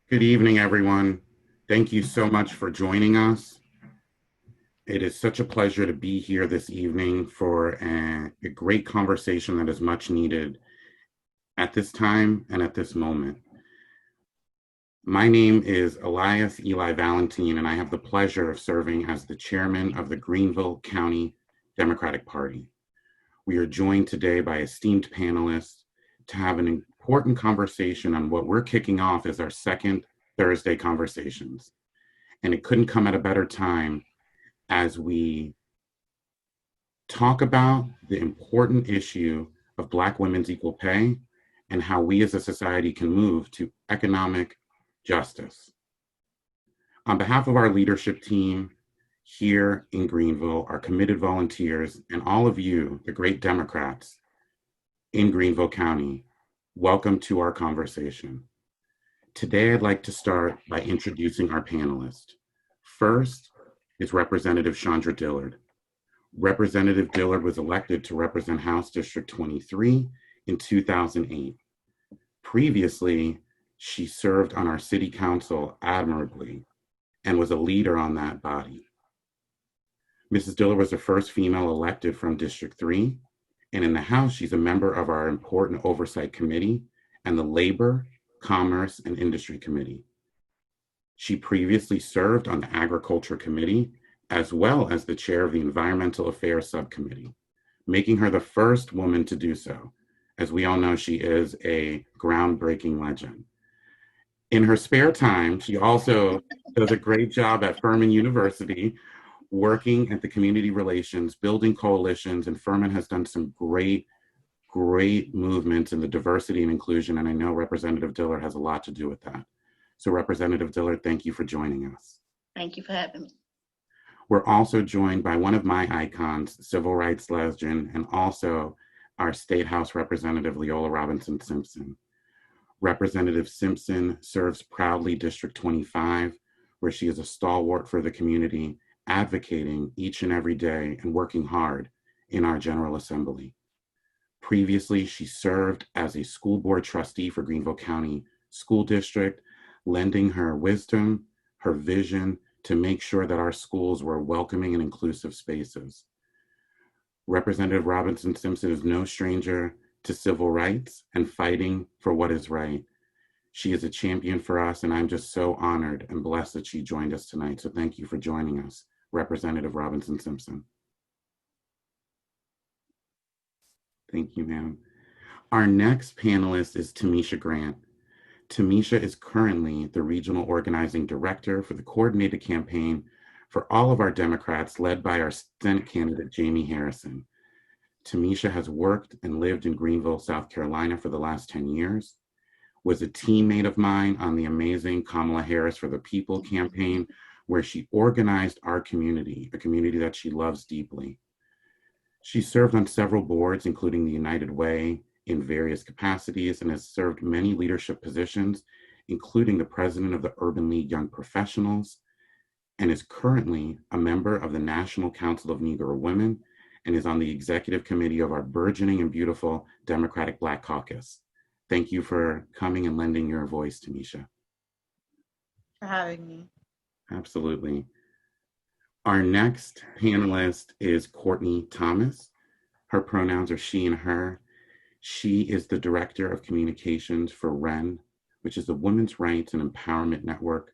Good evening, everyone. Thank you so much for joining us. It is such a pleasure to be here this evening for a great conversation that is much needed at this time and at this moment. My name is Elias Eli Valentine, and I have the pleasure of serving as the chairman of the Greenville County Democratic Party. We are joined today by esteemed panelists to have an important conversation on what we're kicking off as our second Thursday conversations. And it couldn't come at a better time as we talk about the important issue of Black women's equal pay and how we as a society can move to economic justice. On behalf of our leadership team here in Greenville, our committed volunteers, and all of you, the great Democrats in Greenville County, welcome to our conversation. Today, I'd like to start by introducing our panelists. First is Representative Chandra Dillard. Representative Dillard was elected to represent House District 23 in 2008. Previously, she served on our city council admirably and was a leader on that body. Mrs. Dillard was the first female elected from District 3, and in the House, she's a member of our important Oversight Committee and the Labor, Commerce, and Industry Committee. She previously served on the Agriculture Committee as well as the chair of the Environmental Affairs Subcommittee, making her the first woman to do so. As we all know, she is a groundbreaking legend. In her spare time, she also does a great job at Furman University, working at the community relations, building coalitions, and Furman has done some great movements in the diversity and inclusion, and I know Representative Dillard has a lot to do with that. So Representative Dillard, thank you for joining us. Thank you for having me. We're also joined by one of my icons, civil rights legend, and also our State House Representative, Leola Robinson Simpson. Representative Simpson serves proudly District 25, where she is a stalwart for the community, advocating each and every day and working hard in our General Assembly. Previously, she served as a school board trustee for Greenville County School District, lending her wisdom, her vision to make sure that our schools were welcoming and inclusive spaces. Representative Robinson Simpson is no stranger to civil rights and fighting for what is right. She is a champion for us, and I'm just so honored and blessed that she joined us tonight. So thank you for joining us, Representative Robinson Simpson. Thank you, ma'am. Our next panelist is Tamisha Grant. Tamisha is currently the Regional Organizing Director for the Coordinated Campaign for all of our Democrats, led by our Senate candidate, Jamie Harrison. Tamisha has worked and lived in Greenville, South Carolina for the last 10 years, was a teammate of mine on the amazing Kamala Harris for the People campaign, where she organized our community, a community that she loves deeply. She served on several boards, including the United Way, in various capacities, and has served many leadership positions, including the president of the Urban League Young Professionals, and is currently a member of the National Council of Negro Women, and is on the executive committee of our burgeoning and beautiful Democratic Black Caucus. Thank you for coming and lending your voice, Tamisha. For having me. Absolutely. Our next panelist is Courtney Thomas. Her pronouns are she and her. She is the Director of Communications for WREN, which is the Women's Rights and Empowerment Network.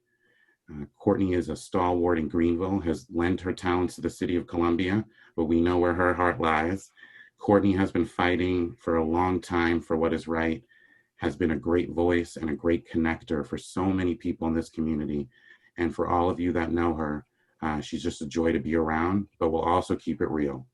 Courtney is a stalwart in Greenville, has lent her talents to the city of Columbia, but we know where her heart lies. Courtney has been fighting for a long time for what is right, has been a great voice and a great connector for so many people in this community. And for all of you that know her, she's just a joy to be around, but we'll also keep it real.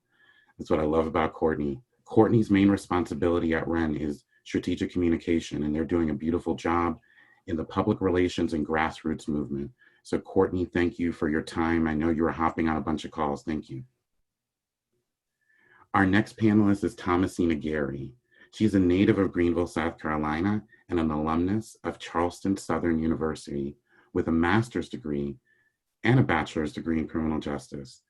That's what I love about Courtney. Courtney's main responsibility at WREN is strategic communication, and they're doing a beautiful job in the public relations and grassroots movement. So Courtney, thank you for your time. I know you were hopping on a bunch of calls. Thank you. Our next panelist is Thomasina Gary. She's a native of Greenville, South Carolina, and an alumnus of Charleston Southern University with a master's degree and a bachelor's degree in criminal justice.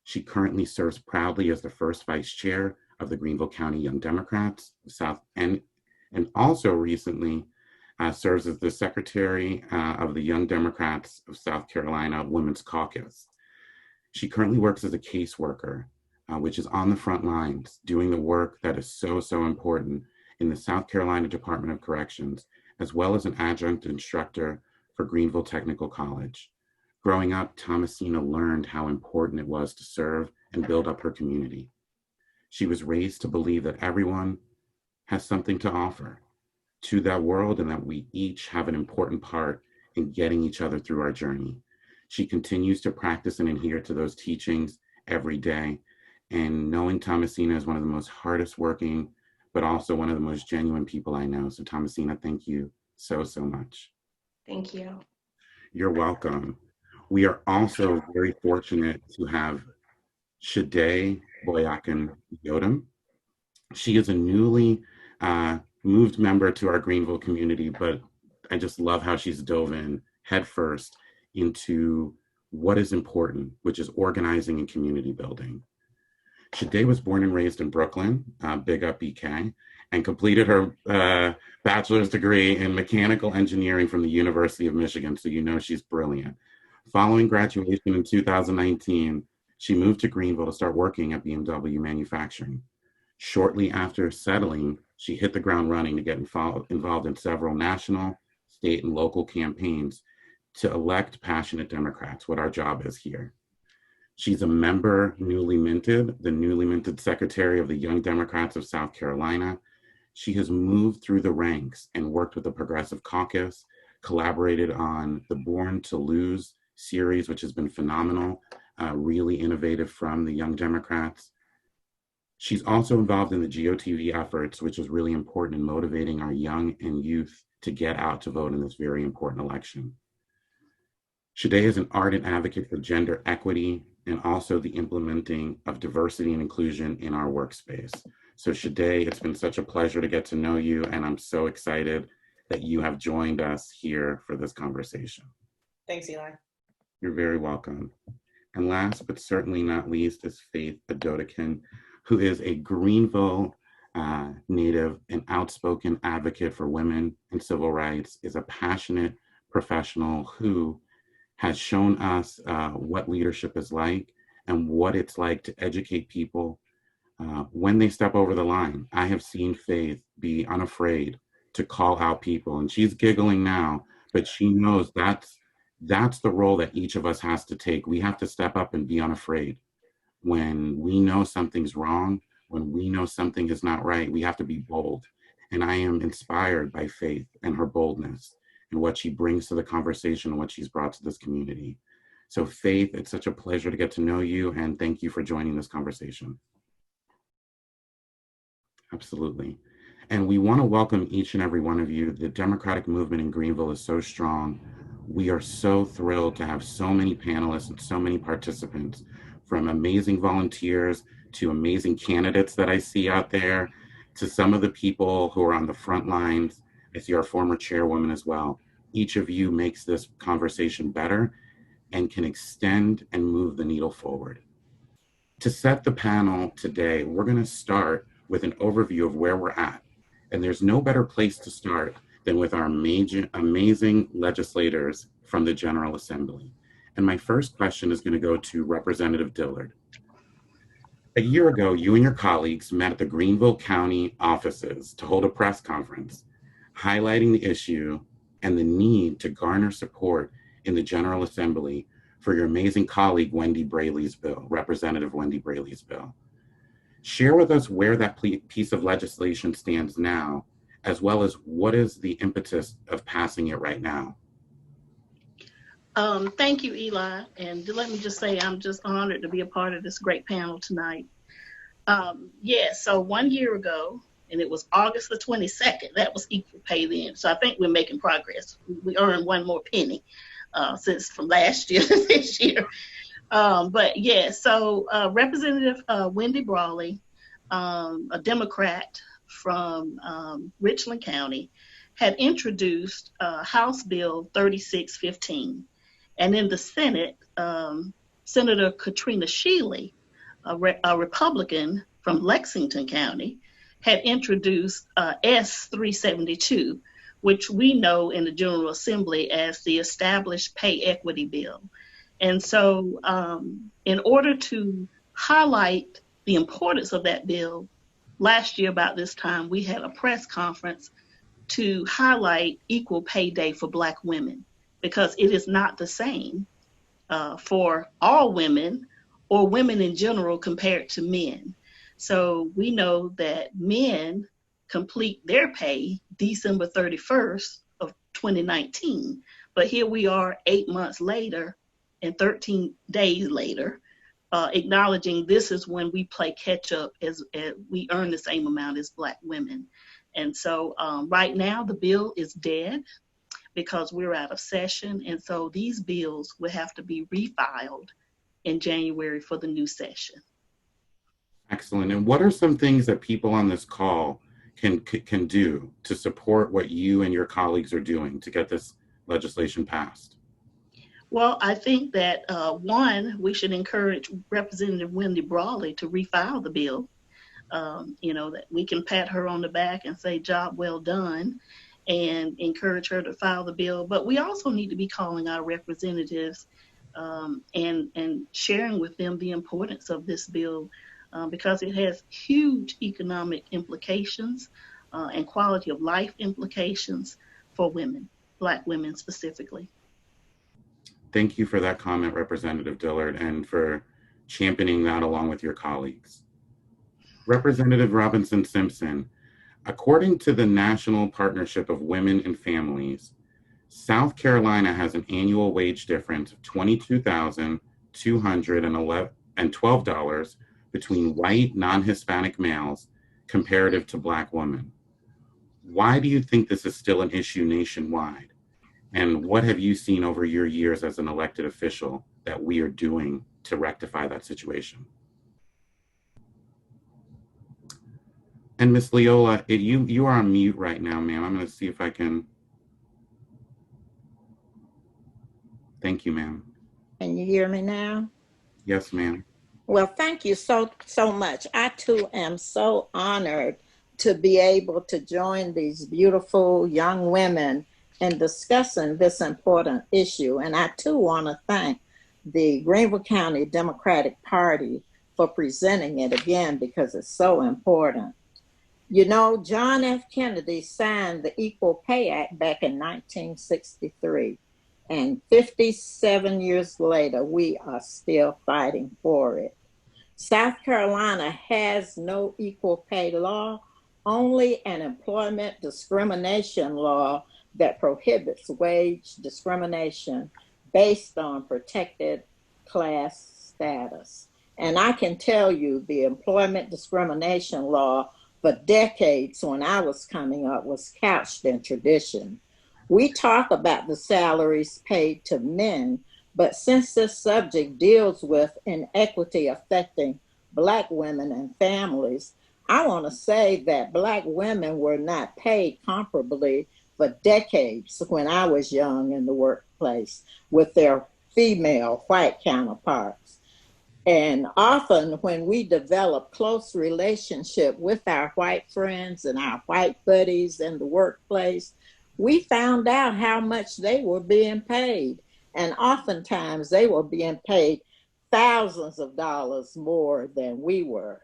She currently serves proudly as the first vice chair of the Greenville County Young Democrats, and also recently serves as the secretary of the Young Democrats of South Carolina Women's Caucus. She currently works as a caseworker, which is on the front lines, doing the work that is so, so important in the South Carolina Department of Corrections, as well as an adjunct instructor for Greenville Technical College. Growing up, Thomasina learned how important it was to serve and build up her community. She was raised to believe that everyone has something to offer to that world and that we each have an important part in getting each other through our journey. She continues to practice and adhere to those teachings every day. And knowing Thomasina is one of the most hardest working, but also one of the most genuine people I know. So Thomasina, thank you so, so much. Thank you. You're welcome. We are also very fortunate to have Shade Boyakan Yodam. She is a newly moved member to our Greenville community, but I just love how she's dove in headfirst into what is important, which is organizing and community building. Shade was born and raised in Brooklyn, big up BK, and completed her bachelor's degree in mechanical engineering from the University of Michigan, so you know she's brilliant. Following graduation in 2019, she moved to Greenville to start working at BMW Manufacturing. Shortly after settling, she hit the ground running to get involved in several national, state, and local campaigns to elect passionate Democrats, what our job is here. She's a member, the newly minted secretary of the Young Democrats of South Carolina. She has moved through the ranks and worked with the Progressive Caucus, collaborated on the Born to Lose series, which has been phenomenal, really innovative from the Young Democrats. She's also involved in the GOTV efforts, which is really important in motivating our young and youth to get out to vote in this very important election. Shade is an ardent advocate for gender equity and also the implementing of diversity and inclusion in our workspace. So Shade, it's been such a pleasure to get to know you, and I'm so excited that you have joined us here for this conversation. Thanks, Eli. You're very welcome. And last but certainly not least is Faith Adodakin, who is a Greenville native and outspoken advocate for women and civil rights, is a passionate professional who has shown us what leadership is like and what it's like to educate people when they step over the line. I have seen Faith be unafraid to call out people, and she's giggling now, but she knows that's the role that each of us has to take. We have to step up and be unafraid. When we know something's wrong, when we know something is not right, we have to be bold. And I am inspired by Faith and her boldness and what she brings to the conversation and what she's brought to this community. So Faith, it's such a pleasure to get to know you, and thank you for joining this conversation. Absolutely. And we want to welcome each and every one of you. The Democratic movement in Greenville is so strong. We are so thrilled to have so many panelists and so many participants, from amazing volunteers to amazing candidates that I see out there, to some of the people who are on the front lines. I see our former chairwoman as well. Each of you makes this conversation better and can extend and move the needle forward. To set the panel today, we're going to start with an overview of where we're at. And there's no better place to start than with our amazing legislators from the General Assembly. And my first question is going to go to Representative Dillard. A year ago, you and your colleagues met at the Greenville County offices to hold a press conference, highlighting the issue and the need to garner support in the General Assembly for your amazing colleague, Wendy Braley's bill, Representative Wendy Braley's bill. Share with us where that piece of legislation stands now, as well as what is the impetus of passing it right now. Thank you, Eli. And let me just say, I'm just honored to be a part of this great panel tonight. So 1 year ago, and it was August the 22nd, that was equal pay then. So I think we're making progress. We earned one more penny since from last year to this year. Representative Wendy Brawley, a Democrat from Richland County, had introduced House Bill 3615. And in the Senate, Senator Katrina Shealy, a Republican from Lexington County, had introduced S 372, which we know in the General Assembly as the Established Pay Equity Bill. And so in order to highlight the importance of that bill, last year about this time, we had a press conference to highlight Equal Pay Day for Black women, because it is not the same for all women or women in general compared to men. So we know that men complete their pay December 31st of 2019. But here we are 8 months later and 13 days later, acknowledging this is when we play catch up as we earn the same amount as Black women. And so right now the bill is dead because we're out of session. And so these bills will have to be refiled in January for the new session. Excellent. And what are some things that people on this call can do to support what you and your colleagues are doing to get this legislation passed? Well, I think that one, we should encourage Representative Wendy Brawley to refile the bill. That we can pat her on the back and say, job well done, and encourage her to file the bill. But we also need to be calling our representatives and sharing with them the importance of this bill because it has huge economic implications and quality of life implications for women, Black women specifically. Thank you for that comment, Representative Dillard, and for championing that along with your colleagues. Representative Robinson Simpson, according to the National Partnership of Women and Families, South Carolina has an annual wage difference of $22,212 between white non-Hispanic males comparative to Black women. Why do you think this is still an issue nationwide? And what have you seen over your years as an elected official that we are doing to rectify that situation? And Ms. Leola, you are on mute right now, ma'am. I'm going to see if I can. Thank you, ma'am. Can you hear me now? Yes, ma'am. Well, thank you so much. I too am so honored to be able to join these beautiful young women in discussing this important issue. And I too want to thank the Greenville County Democratic Party for presenting it again because it's so important. You know, John F. Kennedy signed the Equal Pay Act back in 1963. And 57 years later, we are still fighting for it. South Carolina has no equal pay law, only an employment discrimination law that prohibits wage discrimination based on protected class status. And I can tell you the employment discrimination law for decades when I was coming up was couched in tradition. We talk about the salaries paid to men, but since this subject deals with inequity affecting Black women and families, I want to say that Black women were not paid comparably for decades when I was young in the workplace with their female white counterparts. And often when we develop close relationship with our white friends and our white buddies in the workplace, we found out how much they were being paid. And oftentimes they were being paid thousands of dollars more than we were.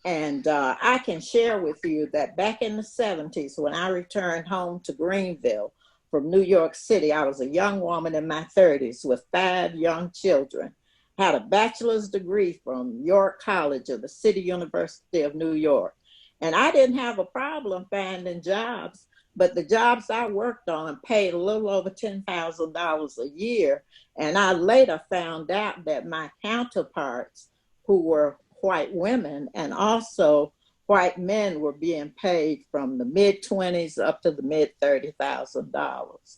And I can share with you that back in the 70s, when I returned home to Greenville from New York City, I was a young woman in my 30s with 5 young children, had a bachelor's degree from York College of the City University of New York. And I didn't have a problem finding jobs, but the jobs I worked on paid a little over $10,000 a year. And I later found out that my counterparts, who were white women and also white men, were being paid from the mid-20s up to the mid-$30,000.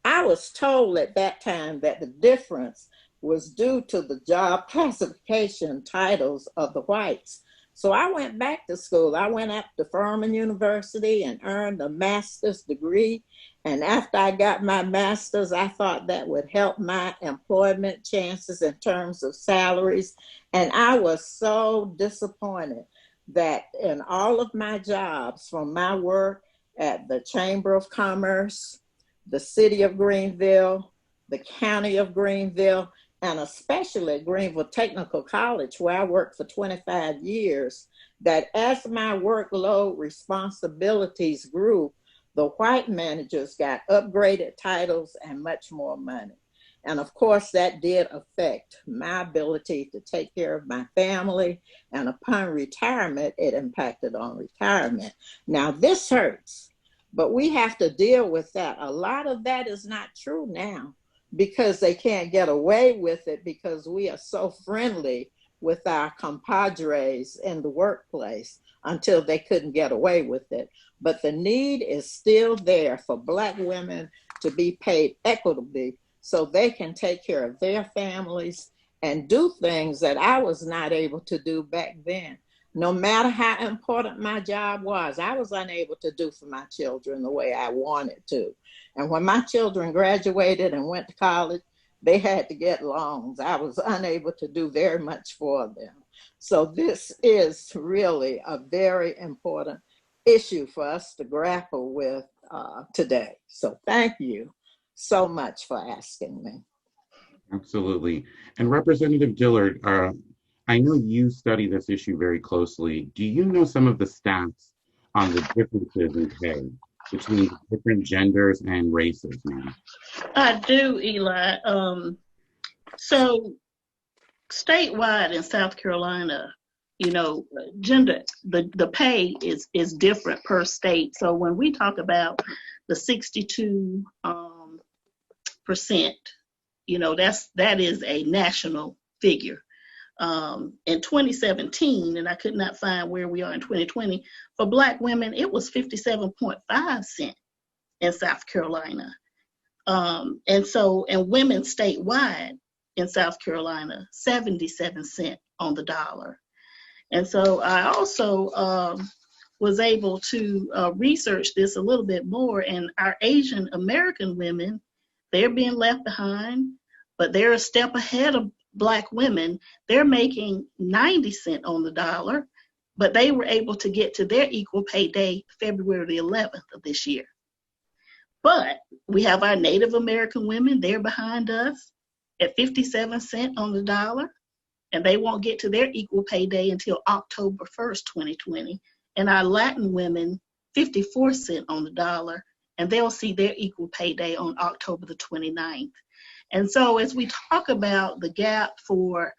I was told at that time that the difference was due to the job classification titles of the whites. So I went back to school. I went up to Furman University and earned a master's degree. And after I got my master's, I thought that would help my employment chances in terms of salaries. And I was so disappointed that in all of my jobs, from my work at the Chamber of Commerce, the City of Greenville, the County of Greenville, and especially Greenville Technical College, where I worked for 25 years, that as my workload responsibilities grew, the white managers got upgraded titles and much more money. And of course, that did affect my ability to take care of my family. And upon retirement, it impacted on retirement. Now, this hurts, but we have to deal with that. A lot of that is not true now because they can't get away with it because we are so friendly with our compadres in the workplace until they couldn't get away with it. But the need is still there for Black women to be paid equitably so they can take care of their families and do things that I was not able to do back then. No matter how important my job was, I was unable to do for my children the way I wanted to. And when my children graduated and went to college, they had to get loans. I was unable to do very much for them. So this is really a very important issue for us to grapple with today. So thank you so much for asking me. Absolutely. And Representative Dillard, I know you study this issue very closely. Do you know some of the stats on the differences in pay between different genders and races, ma'am? I do, Eli. So statewide in South Carolina, gender, the pay is different per state. So when we talk about the 62%, that is a national figure. In 2017, and I could not find where we are in 2020, for Black women, it was 57.5 cents in South Carolina. And women statewide in South Carolina, 77 cents on the dollar. And so I also was able to research this a little bit more, and our Asian American women, they're being left behind, but they're a step ahead of Black women. They're making 90 cents on the dollar, but they were able to get to their equal pay day February the 11th of this year. But we have our Native American women, they're behind us at 57 cents on the dollar, and they won't get to their equal pay day until October 1st, 2020. And our Latin women, 54 cents on the dollar, and they'll see their equal pay day on October the 29th. And so as we talk about the gap for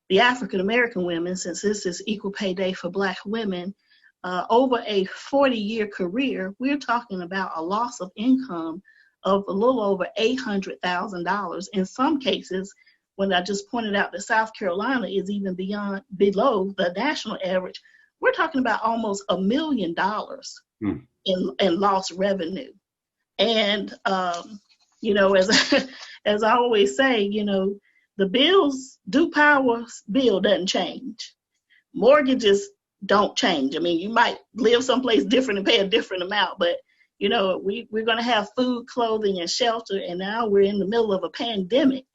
the African American women, since this is equal pay day for Black women, over a 40-year career, we're talking about a loss of income of a little over $800,000. In some cases, when I just pointed out that South Carolina is even below the national average, we're talking about almost $1 million in lost revenue. And, as I always say, the bills, Duke Power's bill doesn't change. Mortgages don't change. I mean, you might live someplace different and pay a different amount, but we're going to have food, clothing, and shelter, and now we're in the middle of a pandemic.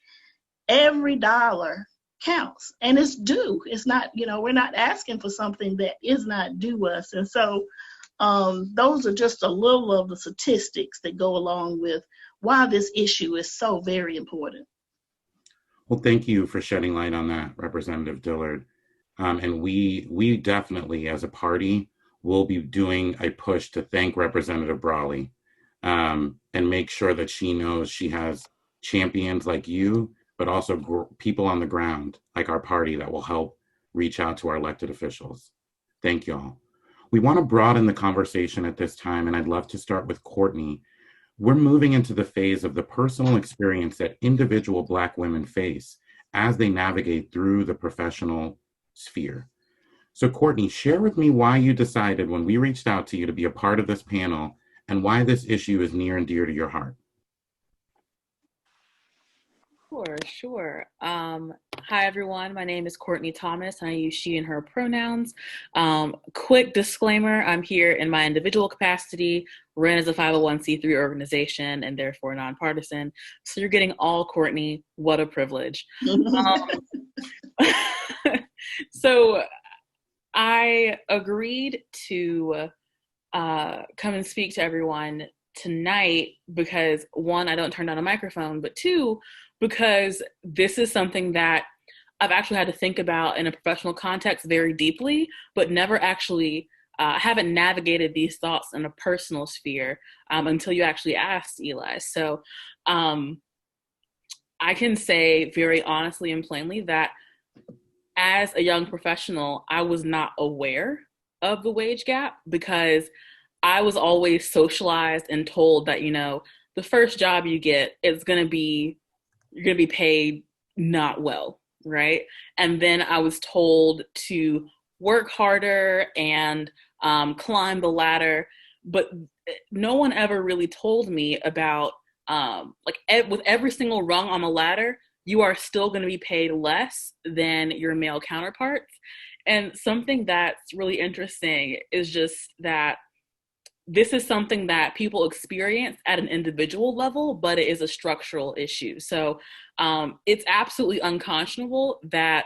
Every dollar counts, and it's due. It's not, we're not asking for something that is not due us. And so those are just a little of the statistics that go along with why this issue is so very important. Well, thank you for shedding light on that, Representative Dillard. And we definitely, as a party, will be doing a push to thank Representative Brawley and make sure that she knows she has champions like you, but also people on the ground like our party that will help reach out to our elected officials. Thank you all. We want to broaden the conversation at this time, and I'd love to start with Courtney. We're moving into the phase of the personal experience that individual Black women face as they navigate through the professional sphere. So Courtney, share with me why you decided when we reached out to you to be a part of this panel and why this issue is near and dear to your heart. Sure. Hi, everyone. My name is Courtney Thomas, and I use she and her pronouns. Quick disclaimer, I'm here in my individual capacity, ran as a 501c3 organization, and therefore nonpartisan. So you're getting all Courtney. What a privilege. So I agreed to come and speak to everyone tonight because, one, I don't turn on a microphone, but two, because this is something that I've actually had to think about in a professional context very deeply, but never actually haven't navigated these thoughts in a personal sphere until you actually asked, Eli. So I can say very honestly and plainly that as a young professional, I was not aware of the wage gap because I was always socialized and told that, the first job you get is going to be, you're going to be paid not well, right? And then I was told to work harder and climb the ladder, but no one ever really told me about with every single rung on the ladder, you are still going to be paid less than your male counterparts. And something that's really interesting is just that this is something that people experience at an individual level, but it is a structural issue. So it's absolutely unconscionable that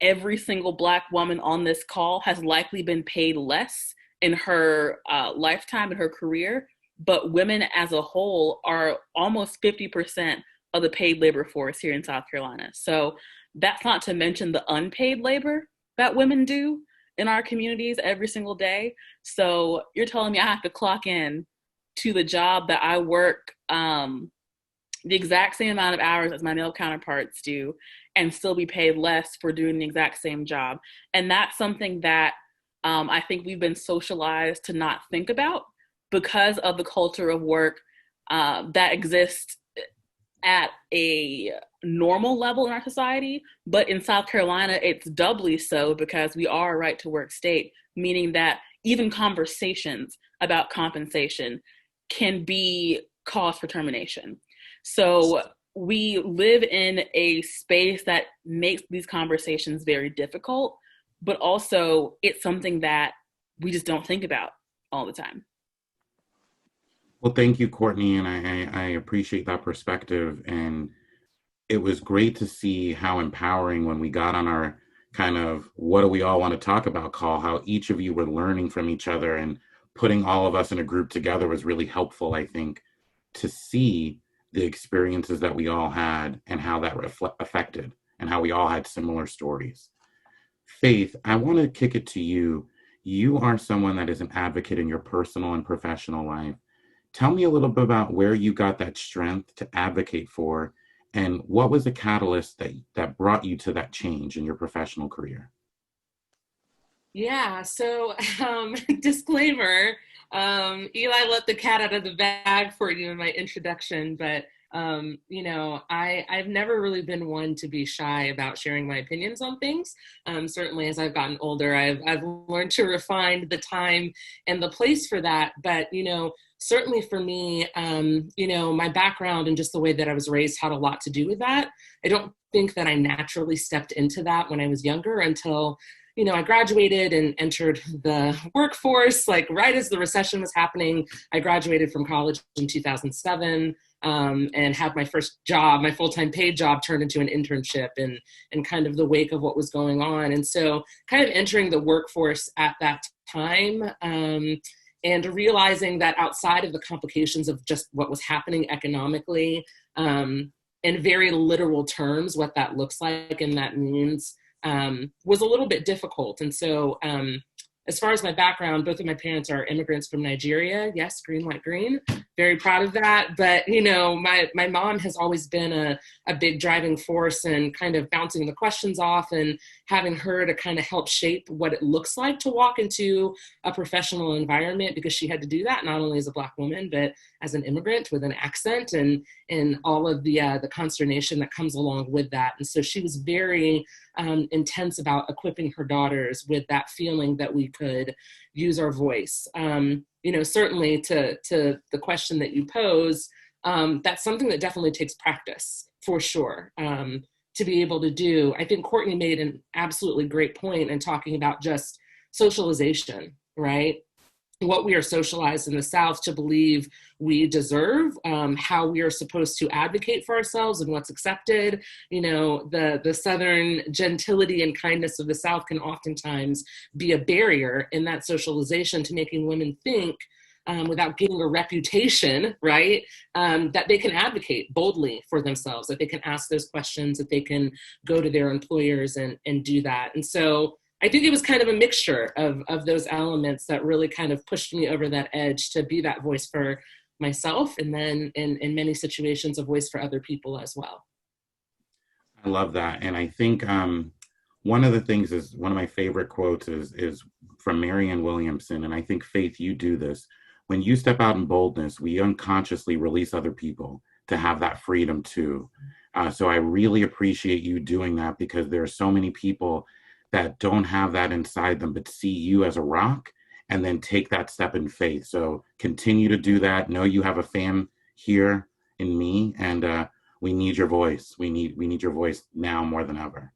every single Black woman on this call has likely been paid less in her lifetime, in her career, but women as a whole are almost 50% of the paid labor force here in South Carolina. So that's not to mention the unpaid labor that women do in our communities every single day. So you're telling me I have to clock in to the job that I work the exact same amount of hours as my male counterparts do and still be paid less for doing the exact same job. And that's something that I think we've been socialized to not think about because of the culture of work that exists at a normal level in our society. But in South Carolina, it's doubly so because we are a right to work state, meaning that even conversations about compensation can be cause for termination. So we live in a space that makes these conversations very difficult, but also it's something that we just don't think about all the time. Well, thank you, Courtney, and I appreciate that perspective. And it was great to see how empowering when we got on our kind of what do we all want to talk about call, how each of you were learning from each other and putting all of us in a group together was really helpful, I think, to see the experiences that we all had and how that affected and how we all had similar stories. Faith, I want to kick it to you. You are someone that is an advocate in your personal and professional life. Tell me a little bit about where you got that strength to advocate for, and what was the catalyst that brought you to that change in your professional career? Yeah, so disclaimer, Eli let the cat out of the bag for you in my introduction, but I've never really been one to be shy about sharing my opinions on things. Certainly as I've gotten older, I've learned to refine the time and the place for that. But, certainly for me, my background and just the way that I was raised had a lot to do with that. I don't think that I naturally stepped into that when I was younger until I graduated and entered the workforce, like right as the recession was happening. I graduated from college in 2007 and had my first job, my full-time paid job, turned into an internship in kind of the wake of what was going on. And so kind of entering the workforce at that time and realizing that outside of the complications of just what was happening economically, in very literal terms, what that looks like and that means, was a little bit difficult. And so as far as my background, both of my parents are immigrants from Nigeria. Yes, green, white, green. Very proud of that. But, my mom has always been a big driving force and kind of bouncing the questions off and having her to kind of help shape what it looks like to walk into a professional environment, because she had to do that not only as a Black woman, but as an immigrant with an accent and all of the consternation that comes along with that. And so she was very intense about equipping her daughters with that feeling that we could use our voice. Certainly to the question that you pose, that's something that definitely takes practice for sure to be able to do. I think Courtney made an absolutely great point in talking about just socialization, right? what we are socialized in the South to believe we deserve, how we are supposed to advocate for ourselves and what's accepted. You know, the Southern gentility and kindness of the South can oftentimes be a barrier in that socialization to making women think, without getting a reputation, right, that they can advocate boldly for themselves, that they can ask those questions, that they can go to their employers and do that. And so I think it was kind of a mixture of those elements that really kind of pushed me over that edge to be that voice for myself, and then in many situations a voice for other people as well. I love that. And I think one of the things is, one of my favorite quotes is from Marianne Williamson. And I think, Faith, you do this. When you step out in boldness, we unconsciously release other people to have that freedom too. So I really appreciate you doing that, because there are so many people that don't have that inside them, but see you as a rock and then take that step in faith. So continue to do that. Know you have a fan here in me, and we need your voice. We need your voice now more than ever.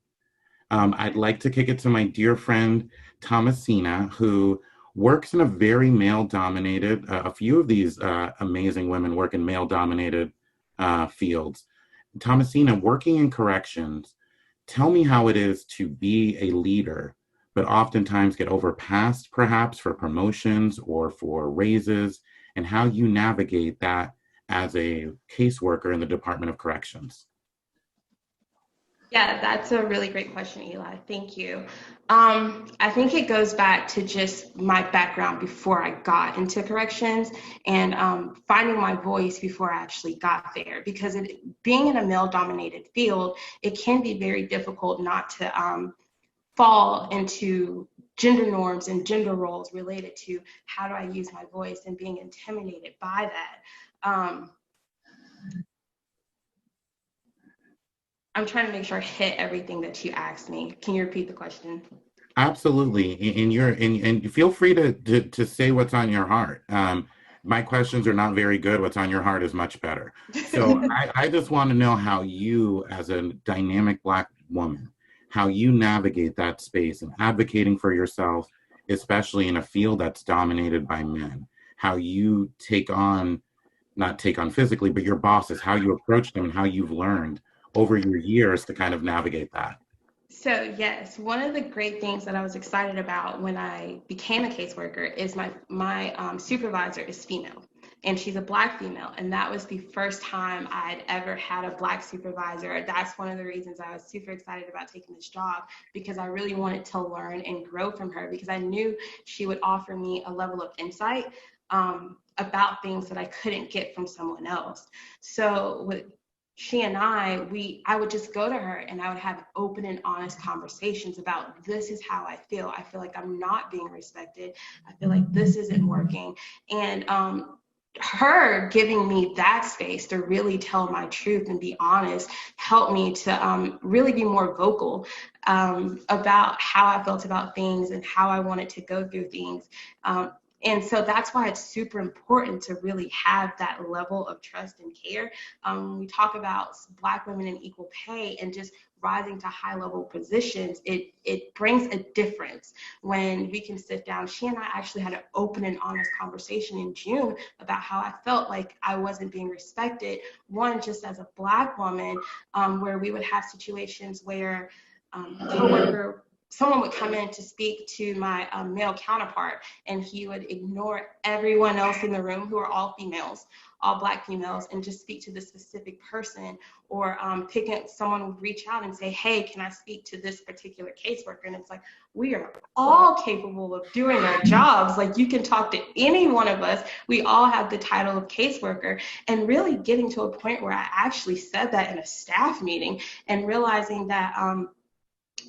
I'd like to kick it to my dear friend, Thomasina, who works in a very male-dominated, a few of these amazing women work in male-dominated fields. Thomasina, working in corrections, tell me how it is to be a leader, but oftentimes get overpassed perhaps for promotions or for raises, and how you navigate that as a caseworker in the Department of Corrections. Yeah, that's a really great question, Eli. Thank you. I think it goes back to just my background before I got into corrections, and finding my voice before I actually got there. Because being in a male-dominated field, it can be very difficult not to fall into gender norms and gender roles related to how do I use my voice, and being intimidated by that. I'm trying to make sure I hit everything that you asked me. Can you repeat the question? Absolutely, and feel free to say what's on your heart. My questions are not very good. What's on your heart is much better. So I just want to know how you, as a dynamic Black woman, how you navigate that space and advocating for yourself, especially in a field that's dominated by men. How you not take on physically, but your bosses, how you approach them, and how you've learned over your years to kind of navigate that. So yes, one of the great things that I was excited about when I became a caseworker is my supervisor is female, and she's a Black female, and that was the first time I'd ever had a Black supervisor. That's one of the reasons I was super excited about taking this job, because I really wanted to learn and grow from her, because I knew she would offer me a level of insight about things that I couldn't get from someone else. So with she and I would just go to her, and I would have open and honest conversations about, this is how I feel. I feel like I'm not being respected. I feel like this isn't working. And her giving me that space to really tell my truth and be honest helped me to really be more vocal about how I felt about things and how I wanted to go through things. And so that's why it's super important to really have that level of trust and care. When we talk about Black women and equal pay and just rising to high level positions, it brings a difference when we can sit down. She and I actually had an open and honest conversation in June about how I felt like I wasn't being respected. One, just as a Black woman, where we would have situations where someone would come in to speak to my male counterpart, and he would ignore everyone else in the room, who are all females, all Black females, and just speak to this specific person. Or someone would reach out and say, hey, can I speak to this particular caseworker? And it's like, we are all capable of doing our jobs. Like, you can talk to any one of us. We all have the title of caseworker. And really getting to a point where I actually said that in a staff meeting, and realizing that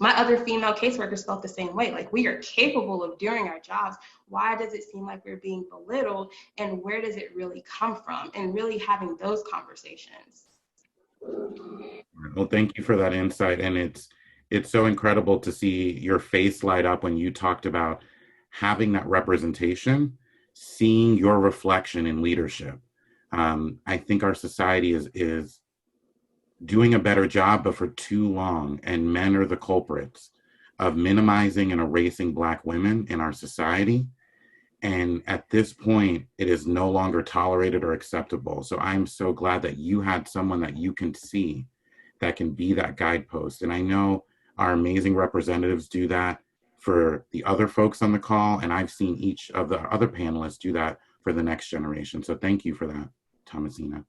my other female caseworkers felt the same way. Like, we are capable of doing our jobs. Why does it seem like we're being belittled? And where does it really come from? And really having those conversations. Well, thank you for that insight. And it's so incredible to see your face light up when you talked about having that representation, seeing your reflection in leadership. I think our society is doing a better job, but for too long, and men are the culprits of minimizing and erasing Black women in our society. And at this point, it is no longer tolerated or acceptable. So I'm so glad that you had someone that you can see that can be that guidepost. And I know our amazing representatives do that for the other folks on the call. And I've seen each of the other panelists do that for the next generation. So thank you for that, Thomasina.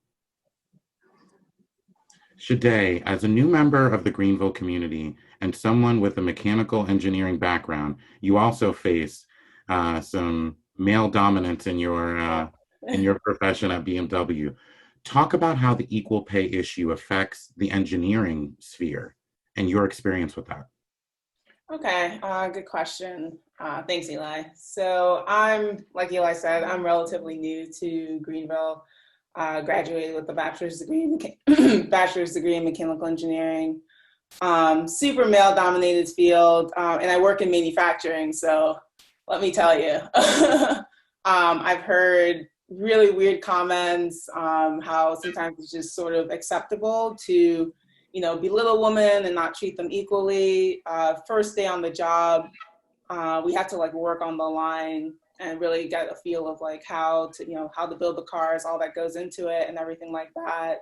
Shade, as a new member of the Greenville community and someone with a mechanical engineering background, you also face some male dominance in your profession at BMW. Talk about how the equal pay issue affects the engineering sphere and your experience with that. Okay, good question. Thanks, Eli. So like Eli said, I'm relatively new to Greenville. Graduated with a bachelor's degree in mechanical engineering. Super male-dominated field, and I work in manufacturing. So let me tell you, I've heard really weird comments. How sometimes it's just sort of acceptable to, belittle women and not treat them equally. First day on the job, we had to work on the line and really get a feel of how to build the cars, all that goes into it and everything like that.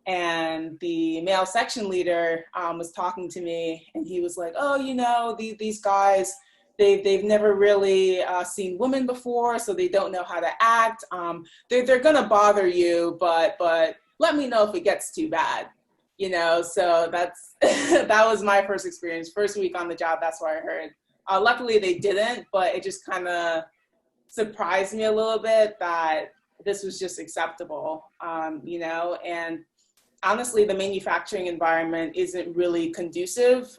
And the male section leader was talking to me, and he was like, oh, these guys, they've never really seen women before, so they don't know how to act. They're gonna bother you, but let me know if it gets too bad. So that's that was my first experience. First week on the job, that's what I heard. Luckily they didn't, but it just kind of surprised me a little bit that this was just acceptable, and honestly, the manufacturing environment isn't really conducive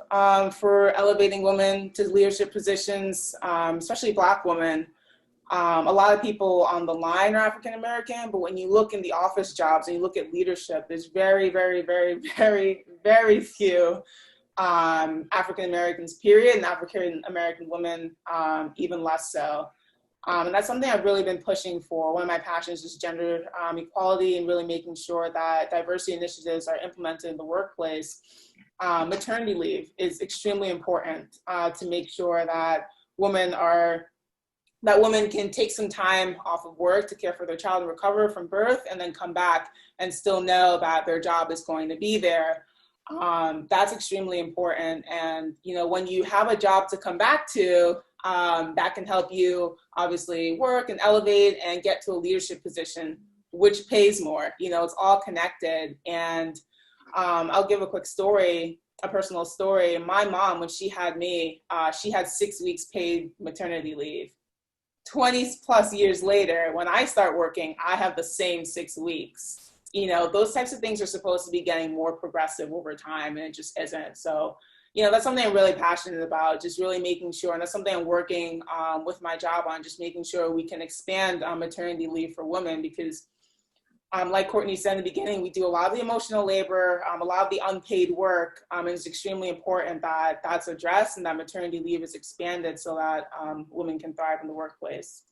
for elevating women to leadership positions, especially Black women. A lot of people on the line are African American, but when you look in the office jobs and you look at leadership, there's very, very, very, very, very few African Americans, period, and African American women even less so. And that's something I've really been pushing for. One of my passions is gender equality and really making sure that diversity initiatives are implemented in the workplace. Maternity leave is extremely important to make sure that women can take some time off of work to care for their child and recover from birth and then come back and still know that their job is going to be there. That's extremely important. And, when you have a job to come back to, that can help you obviously work and elevate and get to a leadership position, which pays more. It's all connected. And I'll give a quick story, a personal story. My mom, when she had me, she had 6 weeks paid maternity leave. 20 plus years later, when I start working, I have the same 6 weeks. Those types of things are supposed to be getting more progressive over time, and it just isn't. So, that's something I'm really passionate about, just really making sure, and that's something I'm working with my job on, just making sure we can expand maternity leave for women, because like Courtney said in the beginning, we do a lot of the emotional labor, a lot of the unpaid work, and it's extremely important that that's addressed and that maternity leave is expanded so that women can thrive in the workplace.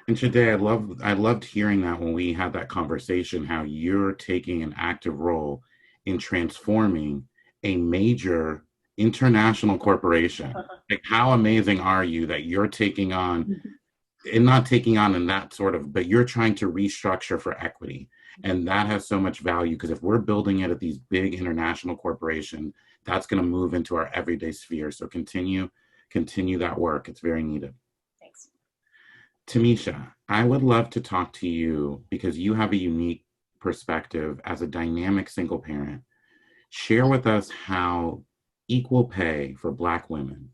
And Shade, I loved hearing that when we had that conversation, how you're taking an active role in transforming a major international corporation. Like, how amazing are you that you're taking on, and not taking on in that sort of, but you're trying to restructure for equity. And that has so much value, because if we're building it at these big international corporations, that's going to move into our everyday sphere. So continue that work. It's very needed. Thanks. Tamisha, I would love to talk to you because you have a unique perspective as a dynamic single parent. Share with us how equal pay for Black women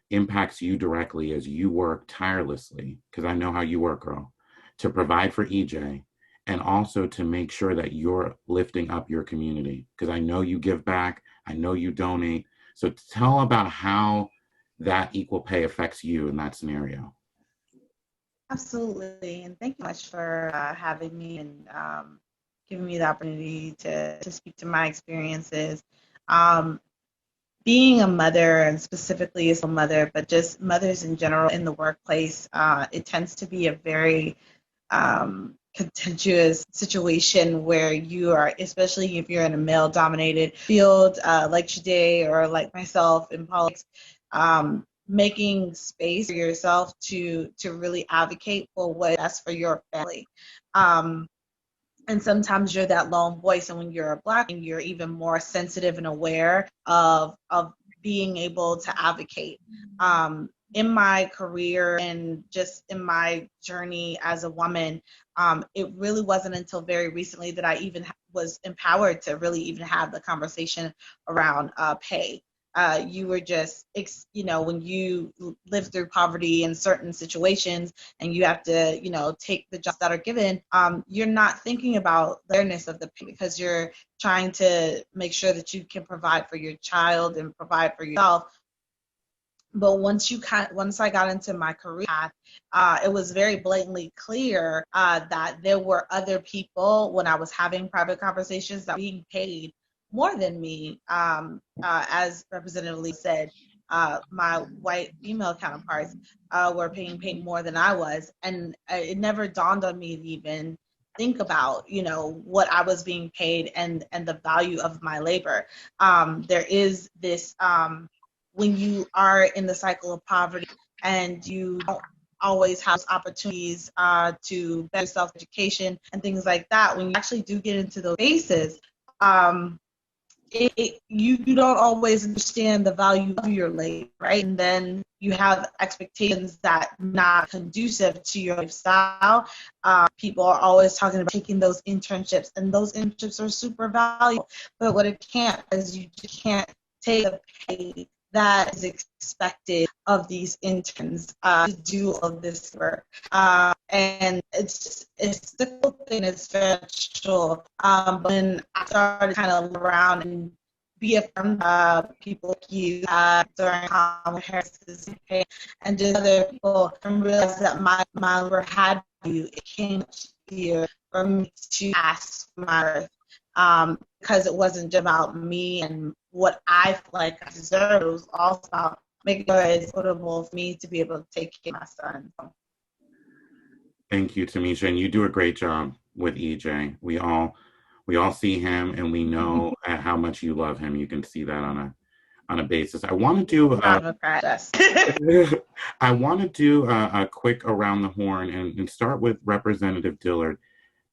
impacts you directly as you work tirelessly, because I know how you work, girl, to provide for EJ and also to make sure that you're lifting up your community, because I know you give back, I know you donate. So tell about how that equal pay affects you in that scenario. Absolutely, and thank you much for having me and giving me the opportunity to speak to my experiences. Being a mother, and specifically as a mother, but just mothers in general in the workplace, it tends to be a very contentious situation where you are, especially if you're in a male-dominated field like Shade or like myself in politics, making space for yourself to really advocate for what's best for your family. And sometimes you're that lone voice, and when you're a Black, you're even more sensitive and aware of being able to advocate. In my career and just in my journey as a woman, it really wasn't until very recently that I even was empowered to really even have the conversation around pay. You were just, when you live through poverty in certain situations and you have to, take the jobs that are given, you're not thinking about the fairness of the pay because you're trying to make sure that you can provide for your child and provide for yourself. But once I got into my career path, it was very blatantly clear that there were other people when I was having private conversations that were being paid more than me. As Representative Lee said, my white female counterparts were being paid more than I was, and it never dawned on me to even think about, what I was being paid and the value of my labor. There is this. When you are in the cycle of poverty and you don't always have opportunities to better self-education and things like that, when you actually do get into those spaces, you don't always understand the value of your labor, right? And then you have expectations that are not conducive to your lifestyle. People are always talking about taking those internships, and those internships are super valuable. But what it can't is you just can't take the pay that is expected of these interns to do all of this work. And it's difficult and it's very stressful. When I started kind of look around and be affirmed by people like you during Kamala Harris's campaign and just other people, and realize that my labor had value, it came easier for me to ask for my worth. Because it wasn't just about me and what I felt like I deserved. It was also about making sure it's equitable for me to be able to take care of my son. Thank you, Tamisha, and you do a great job with EJ. We all see him, and we know how much you love him. You can see that on a basis. I want to do a quick around the horn and start with Representative Dillard.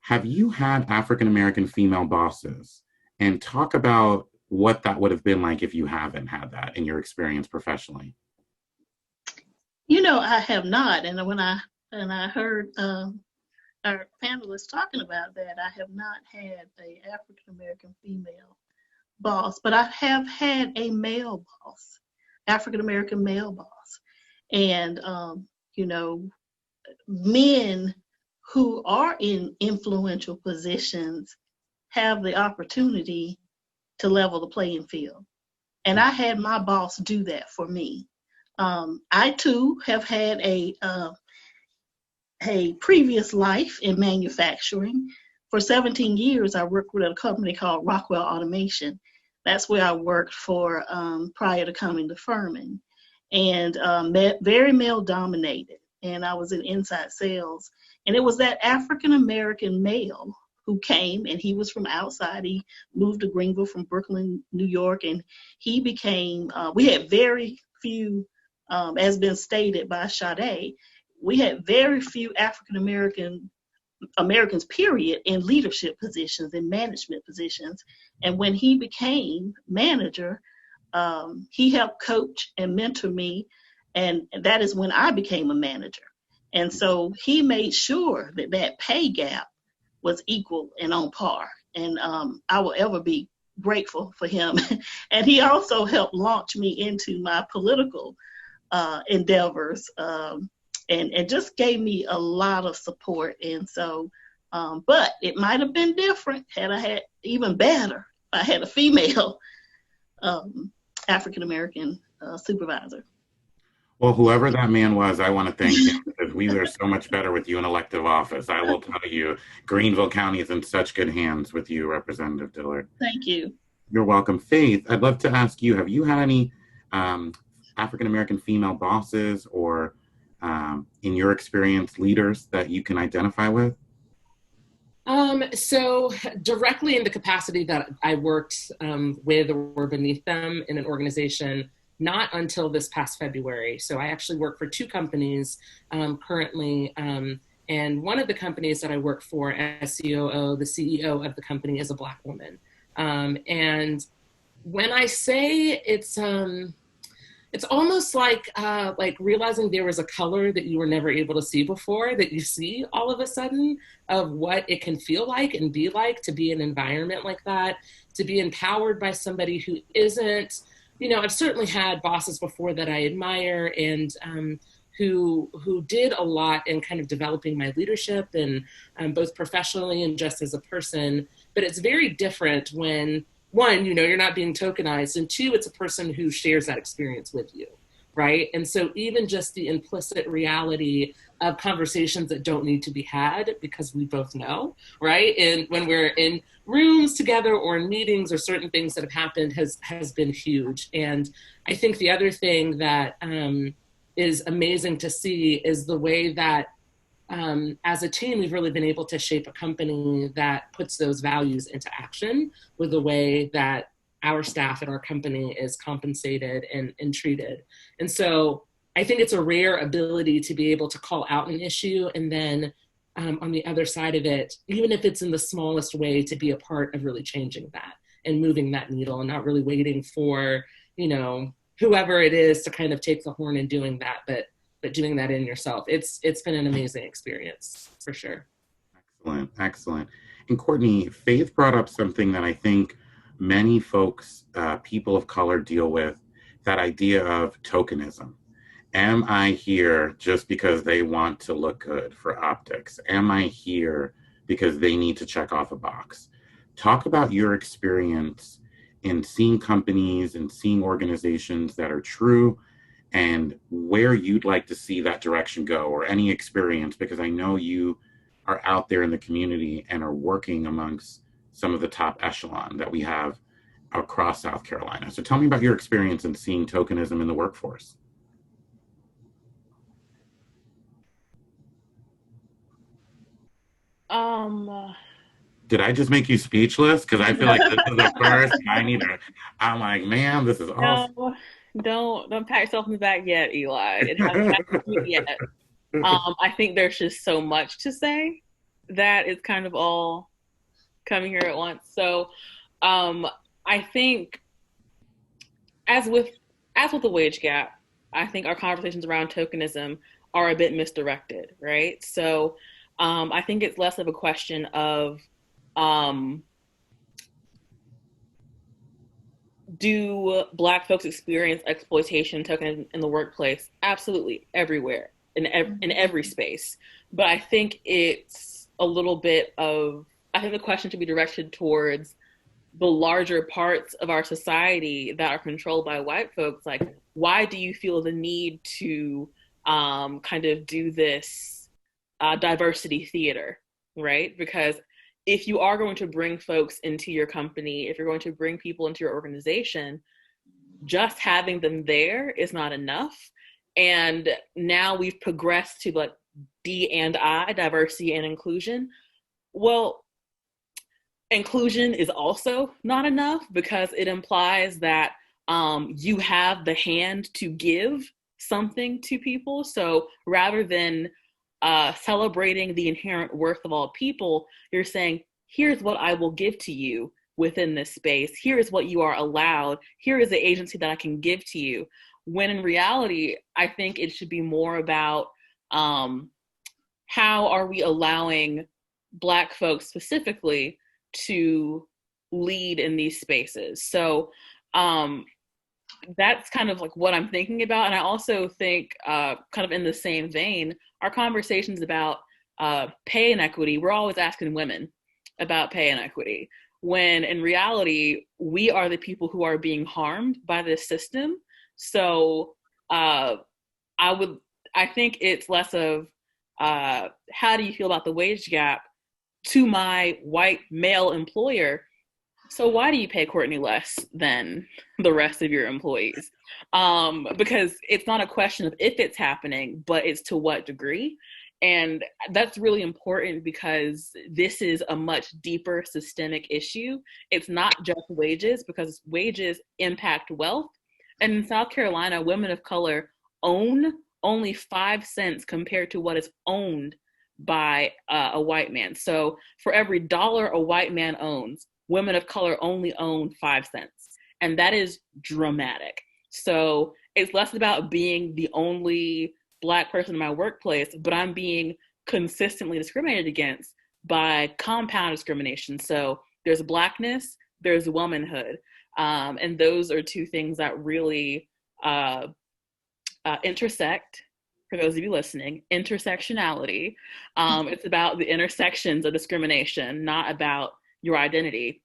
Have you had African American female bosses? And talk about what that would have been like if you haven't had that in your experience professionally. I have not. And when I heard our panelists talking about that, I have not had a African American female boss, but I have had a male boss, African American male boss. And, men who are in influential positions have the opportunity to level the playing field. And I had my boss do that for me. I too have had a previous life in manufacturing. For 17 years, I worked with a company called Rockwell Automation. That's where I worked for prior to coming to Furman. And very male dominated. And I was in inside sales. And it was that African American male who came, and he was from outside. He moved to Greenville from Brooklyn, New York, and he became, we had very few, as been stated by Sade, we had very few African Americans, period, in leadership positions, in management positions. And when he became manager, he helped coach and mentor me, and that is when I became a manager. And so he made sure that that pay gap was equal and on par. And I will ever be grateful for him. And he also helped launch me into my political endeavors and just gave me a lot of support. And so, but it might have been different had I had, even better, I had a female African-American supervisor. Well, whoever that man was, I want to thank him because we are so much better with you in elective office. I will tell you, Greenville County is in such good hands with you, Representative Dillard. Thank you. You're welcome. Faith, I'd love to ask you, have you had any African-American female bosses or, in your experience, leaders that you can identify with? So directly in the capacity that I worked with or beneath them in an organization, not until this past February. So I actually work for two companies currently. And one of the companies that I work for as COO, the CEO of the company is a Black woman. And when I say it's almost like realizing there was a color that you were never able to see before that you see all of a sudden of what it can feel like and be like to be in an environment like that, to be empowered by somebody who isn't, I've certainly had bosses before that I admire and who did a lot in kind of developing my leadership and both professionally and just as a person. But it's very different when, one, you're not being tokenized, and two, it's a person who shares that experience with you, right? And so even just the implicit reality of conversations that don't need to be had because we both know, right? And when we're in rooms together or in meetings or certain things that have happened has been huge. And I think the other thing that is amazing to see is the way that as a team, we've really been able to shape a company that puts those values into action with the way that our staff at our company is compensated and treated. And so I think it's a rare ability to be able to call out an issue and then on the other side of it, even if it's in the smallest way, to be a part of really changing that and moving that needle and not really waiting for, whoever it is to kind of take the horn and doing that, but doing that in yourself. It's been an amazing experience for sure. Excellent. And Courtney, Faith brought up something that I think many folks, people of color, deal with, that idea of tokenism. Am I here just because they want to look good for optics? Am I here because they need to check off a box? Talk about your experience in seeing companies and seeing organizations that are true and where you'd like to see that direction go, or any experience, because I know you are out there in the community and are working amongst some of the top echelon that we have across South Carolina. So tell me about your experience in seeing tokenism in the workforce. Did I just make you speechless? Because I feel like this is the first. I'm like, man, this is awesome. Don't pat yourself in the back yet, Eli. It hasn't happened yet. I think there's just so much to say that it's kind of all coming here at once. So I think as with the wage gap, I think our conversations around tokenism are a bit misdirected, right? So I think it's less of a question of do Black folks experience exploitation token in the workplace? Absolutely, everywhere, in every space. But I think it's a little bit of, I think the question should be directed towards the larger parts of our society that are controlled by white folks. Like, why do you feel the need to kind of do this diversity theater, right? Because if you are going to bring folks into your company, if you're going to bring people into your organization, just having them there is not enough. And now we've progressed to like D&I, diversity and inclusion. Well, inclusion is also not enough because it implies that you have the hand to give something to people. So rather than celebrating the inherent worth of all people, you're saying, here's what I will give to you within this space. Here is what you are allowed. Here is the agency that I can give to you. When in reality, I think it should be more about how are we allowing Black folks specifically to lead in these spaces. So that's kind of like what I'm thinking about. And I also think kind of in the same vein, our conversations about pay inequity, we're always asking women about pay inequity, when in reality, we are the people who are being harmed by this system. So I think it's less of how do you feel about the wage gap to my white male employer? So why do you pay Courtney less than the rest of your employees? Because it's not a question of if it's happening, but it's to what degree. And that's really important because this is a much deeper systemic issue. It's not just wages, because wages impact wealth, And in South Carolina, women of color own only 5 cents compared to what is owned by a white man. So for every dollar a white man owns, women of color only own 5 cents. And that is dramatic. So it's less about being the only Black person in my workplace, but I'm being consistently discriminated against by compound discrimination. So there's Blackness, there's womanhood. And those are two things that really intersect. For those of you listening, intersectionality. It's about the intersections of discrimination, not about your identity.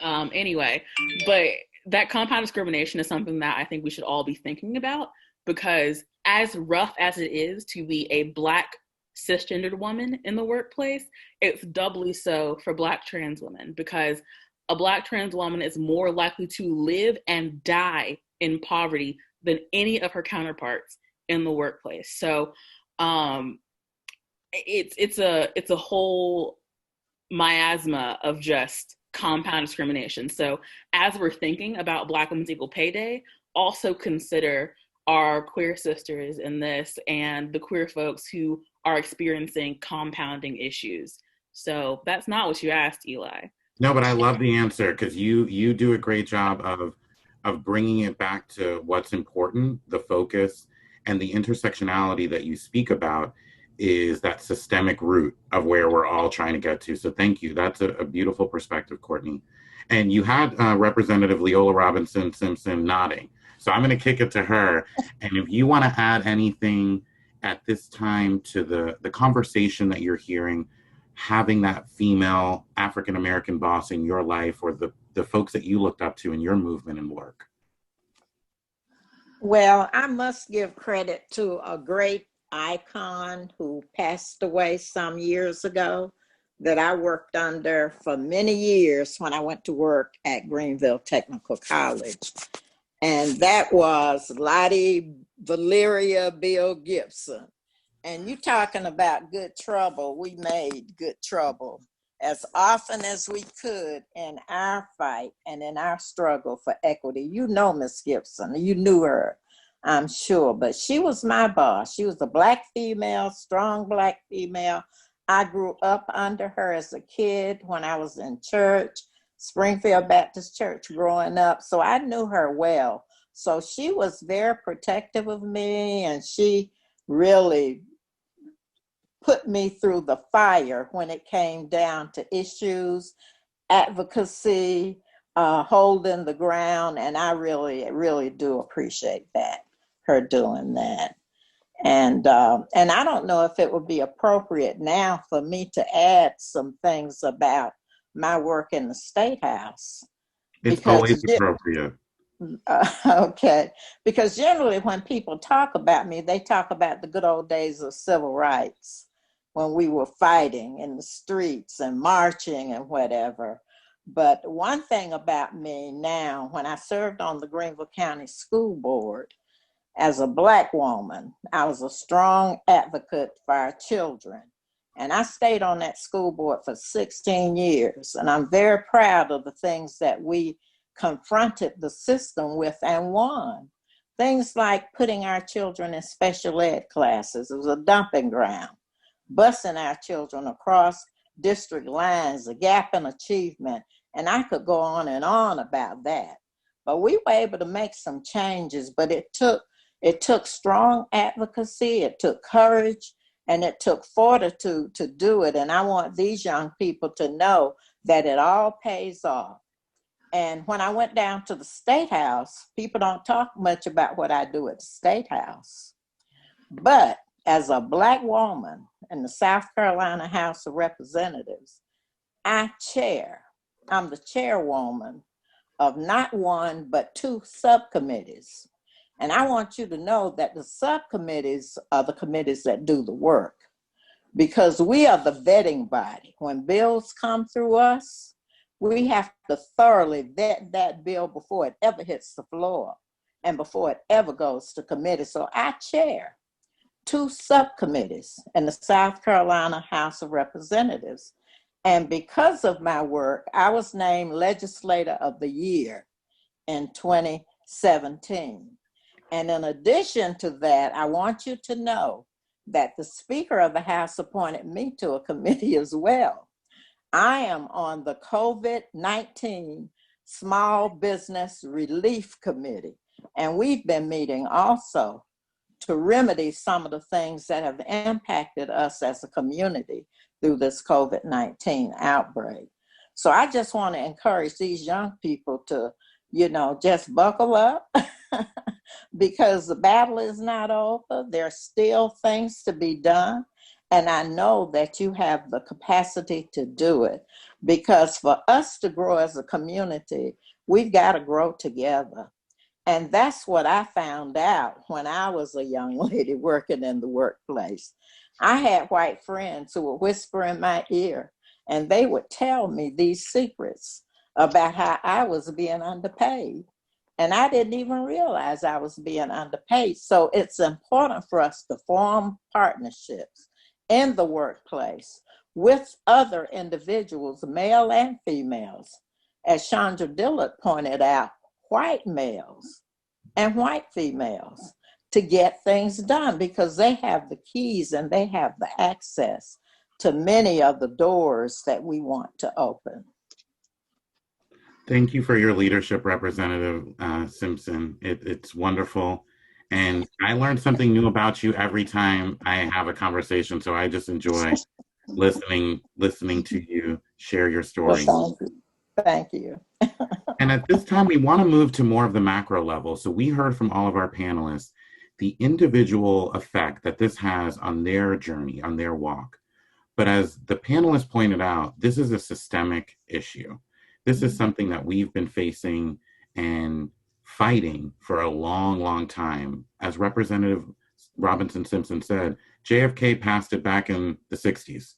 Anyway, but that compound discrimination is something that I think we should all be thinking about, because as rough as it is to be a Black cisgendered woman in the workplace, it's doubly so for Black trans women, because a Black trans woman is more likely to live and die in poverty than any of her counterparts in the workplace. So it's a whole miasma of just compound discrimination. So as we're thinking about Black Women's Equal Pay Day, also consider our queer sisters in this and the queer folks who are experiencing compounding issues. So that's not what you asked, Eli. No, but I love the answer, because you do a great job of bringing it back to what's important, the focus, and the intersectionality that you speak about is that systemic root of where we're all trying to get to. So thank you. That's a beautiful perspective, Courtney. And you had Representative Leola Robinson Simpson nodding. So I'm going to kick it to her. And if you want to add anything at this time to the conversation that you're hearing, having that female African-American boss in your life, or the folks that you looked up to in your movement and work. Well, I must give credit to a great icon who passed away some years ago that I worked under for many years when I went to work at Greenville Technical College. And that was Lottie Valeria Bill Gibson. And you talking about good trouble, we made good trouble as often as we could in our fight and in our struggle for equity. You know Miss Gibson, you knew her, I'm sure, but she was my boss. She was a Black female, strong Black female. I grew up under her as a kid when I was in church, Springfield Baptist Church growing up, so I knew her well. So she was very protective of me, and she really put me through the fire when it came down to issues, advocacy, holding the ground, and I really do appreciate that, her doing that. And I don't know if it would be appropriate now for me to add some things about my work in the State House. It's always appropriate. Okay, because generally when people talk about me, they talk about the good old days of civil rights, when we were fighting in the streets and marching and whatever. But one thing about me now, when I served on the Greenville County School Board as a Black woman, I was a strong advocate for our children. And I stayed on that school board for 16 years. And I'm very proud of the things that we confronted the system with and won. Things like putting our children in special ed classes. It was a dumping ground. Busing our children across district lines, a gap in achievement. And I could go on and on about that. But we were able to make some changes, but it took strong advocacy, it took courage, and it took fortitude to do it. And I want these young people to know that it all pays off. And when I went down to the State House, people don't talk much about what I do at the State House. But as a Black woman in the South Carolina House of Representatives, I'm the chairwoman of not one, but 2 subcommittees. And I want you to know that the subcommittees are the committees that do the work, because we are the vetting body. When bills come through us, we have to thoroughly vet that bill before it ever hits the floor and before it ever goes to committee. So I chair 2 subcommittees in the South Carolina House of Representatives. And because of my work, I was named Legislator of the Year in 2020. 17. And in addition to that, I want you to know that the Speaker of the House appointed me to a committee as well. I am on the COVID-19 Small Business Relief Committee, and we've been meeting also to remedy some of the things that have impacted us as a community through this COVID-19 outbreak. So I just want to encourage these young people to, just buckle up because the battle is not over. There's still things to be done. And I know that you have the capacity to do it, because for us to grow as a community, we've got to grow together. And that's what I found out when I was a young lady working in the workplace. I had white friends who would whisper in my ear, and they would tell me these secrets about how I was being underpaid. And I didn't even realize I was being underpaid. So it's important for us to form partnerships in the workplace with other individuals, male and females. As Chandra Dillard pointed out, white males and white females, to get things done, because they have the keys and they have the access to many of the doors that we want to open. Thank you for your leadership, Representative Simpson. It's wonderful. And I learn something new about you every time I have a conversation. So I just enjoy listening to you share your story. Well, thank you. And at this time, we want to move to more of the macro level. So we heard from all of our panelists the individual effect that this has on their journey, on their walk. But as the panelists pointed out, this is a systemic issue. This is something that we've been facing and fighting for a long, long time. As Representative Robinson Simpson said, JFK passed it back in the 60s.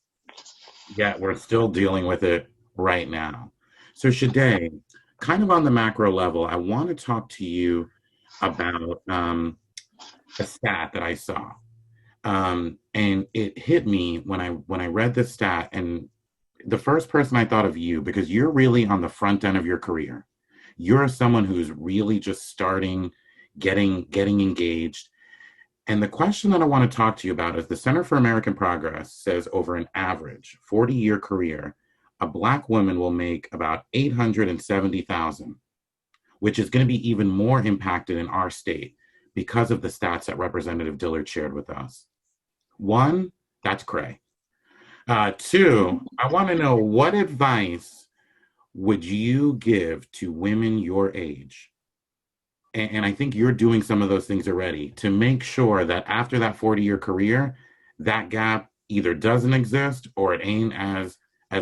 Yet we're still dealing with it right now. So Shade, kind of on the macro level, I want to talk to you about a stat that I saw. And it hit me when I read this stat, and the first person I thought of you, because you're really on the front end of your career. You're someone who's really just starting, getting engaged. And the question that I want to talk to you about is the Center for American Progress says over an average 40-year career, a Black woman will make about $870,000, which is going to be even more impacted in our state because of the stats that Representative Dillard shared with us. One, that's cray. Two, I want to know, what advice would you give to women your age? And I think you're doing some of those things already to make sure that after that 40-year career, that gap either doesn't exist or it ain't as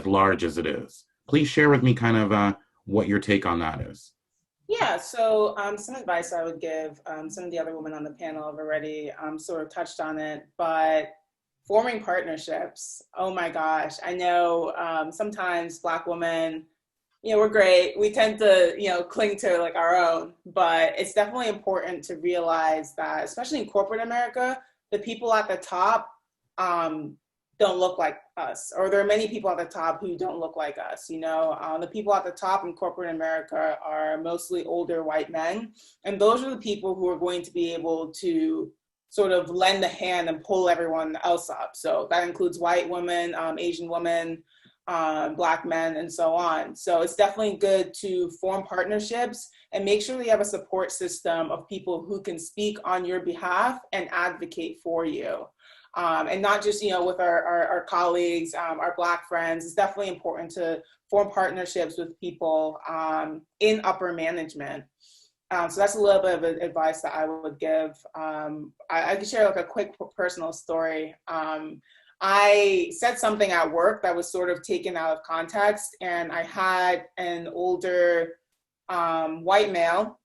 large as it is. Please share with me kind of what your take on that is. Yeah, so some advice I would give, some of the other women on the panel have already sort of touched on it, but forming partnerships, oh my gosh. I know sometimes Black women, we're great. We tend to, cling to like our own, but it's definitely important to realize that, especially in corporate America, the people at the top don't look like us, or there are many people at the top who don't look like us. The people at the top in corporate America are mostly older white men, and those are the people who are going to be able to sort of lend a hand and pull everyone else up. So that includes white women, Asian women, Black men, and so on. So it's definitely good to form partnerships and make sure that you have a support system of people who can speak on your behalf and advocate for you. And not just, with our colleagues, our Black friends. It's definitely important to form partnerships with people in upper management. So that's a little bit of advice that I would give. I could share like a quick personal story. I said something at work that was sort of taken out of context, and I had an older white male.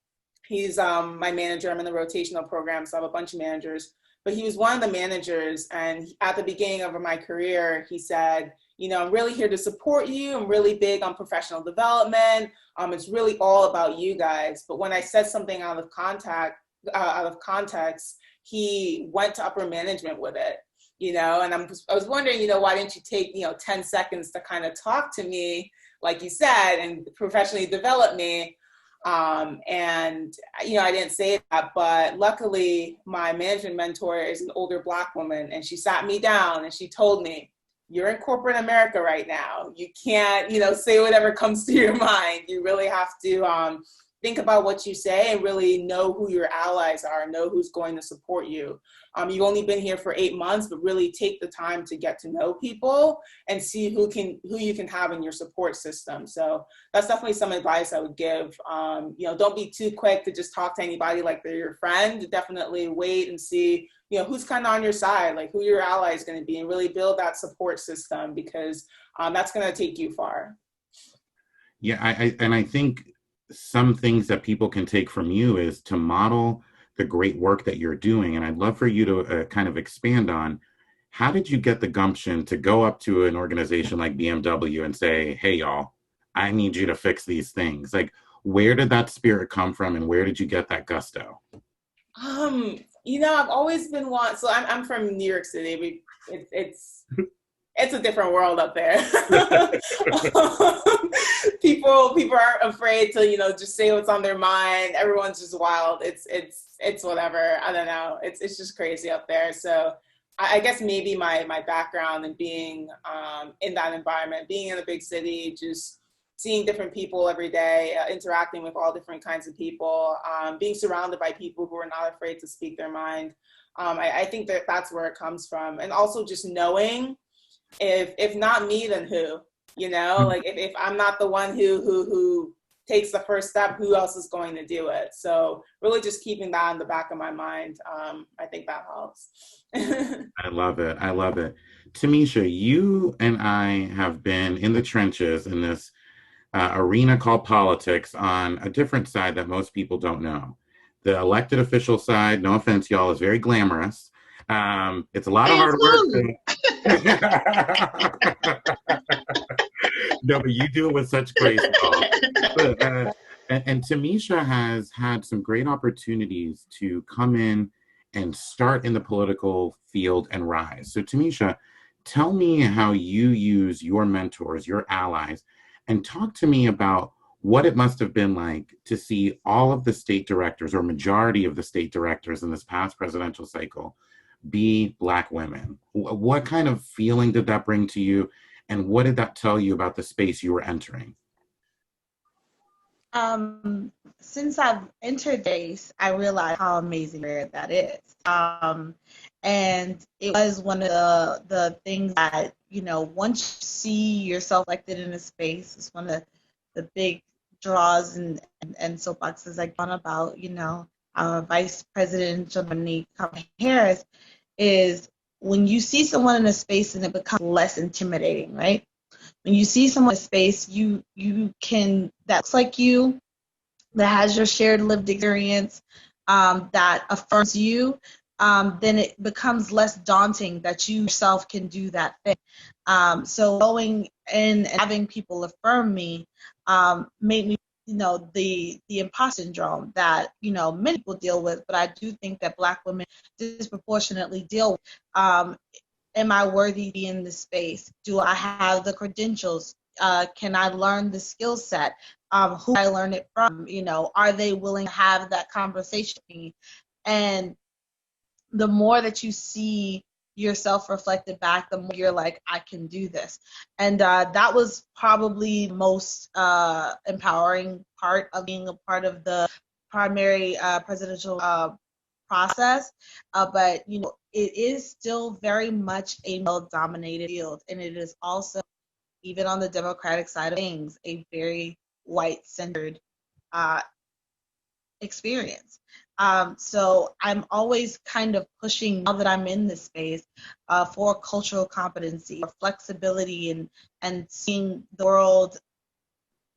He's my manager. I'm in the rotational program, so I have a bunch of managers. But he was one of the managers, and at the beginning of my career, he said, I'm really here to support you. I'm really big on professional development. It's really all about you guys. But when I said something out of context, he went to upper management with it, and I was wondering, why didn't you take, 10 seconds to kind of talk to me, like you said, and professionally develop me? And, I didn't say that, but luckily my management mentor is an older Black woman, and she sat me down and she told me, you're in corporate America right now. You can't, say whatever comes to your mind. You really have to think about what you say and really know who your allies are, know who's going to support you. You've only been here for 8 months, but really take the time to get to know people and see who you can have in your support system. So that's definitely some advice I would give. Don't be too quick to just talk to anybody like they're your friend. Definitely wait and see, who's kind of on your side, like who your ally is going to be, and really build that support system, because that's going to take you far. Yeah, I think some things that people can take from you is to model the great work that you're doing. And I'd love for you to kind of expand on, how did you get the gumption to go up to an organization like BMW and say, hey, y'all, I need you to fix these things? Like, where did that spirit come from, and where did you get that gusto? I've always been one. So I'm from New York City. It's a different world up there. People aren't afraid to, just say what's on their mind. Everyone's just wild. It's whatever. I don't know. It's just crazy up there. So I guess maybe my background and being in that environment, being in a big city, just seeing different people every day, interacting with all different kinds of people, being surrounded by people who are not afraid to speak their mind. I think that's where it comes from. And also just knowing, if not me, then who? Like if I'm not the one who takes the first step, who else is going to do it? So really just keeping that in the back of my mind, I think that helps. I love it. I love it. Tamisha, you and I have been in the trenches in this arena called politics on a different side that most people don't know. The elected official side, no offense, y'all, is very glamorous. It's a lot of hard work. No, but you do it with such grace. And Tamisha has had some great opportunities to come in and start in the political field and rise. So Tamisha, tell me how you use your mentors, your allies, and talk to me about what it must have been like to see all of the state directors, or majority of the state directors in this past presidential cycle, be Black women. What kind of feeling did that bring to you? And what did that tell you about the space you were entering? Since I've entered DACE, I realized how amazing that is. And it was one of the things that, once you see yourself elected in a space, it's one of the big draws and soapboxes I on about, our Vice Presidential nominee, Kamala Harris, is when you see someone in a space and it becomes less intimidating, right? When you see someone in a space, you can, that looks like you, that has your shared lived experience, that affirms you, then it becomes less daunting that you yourself can do that thing. So going in and having people affirm me made me, the imposter syndrome that, many people deal with, but I do think that Black women disproportionately deal with. Am I worthy to be in this space? Do I have the credentials? Can I learn the skill set? Who I learn it from? Are they willing to have that conversation with me? And the more that you see yourself reflected back, the more you're like, I can do this. And that was probably the most empowering part of being a part of the primary presidential process. But, it is still very much a male-dominated field. And it is also, even on the Democratic side of things, a very white-centered experience. So I'm always kind of pushing, now that I'm in this space, for cultural competency, for flexibility, and seeing the world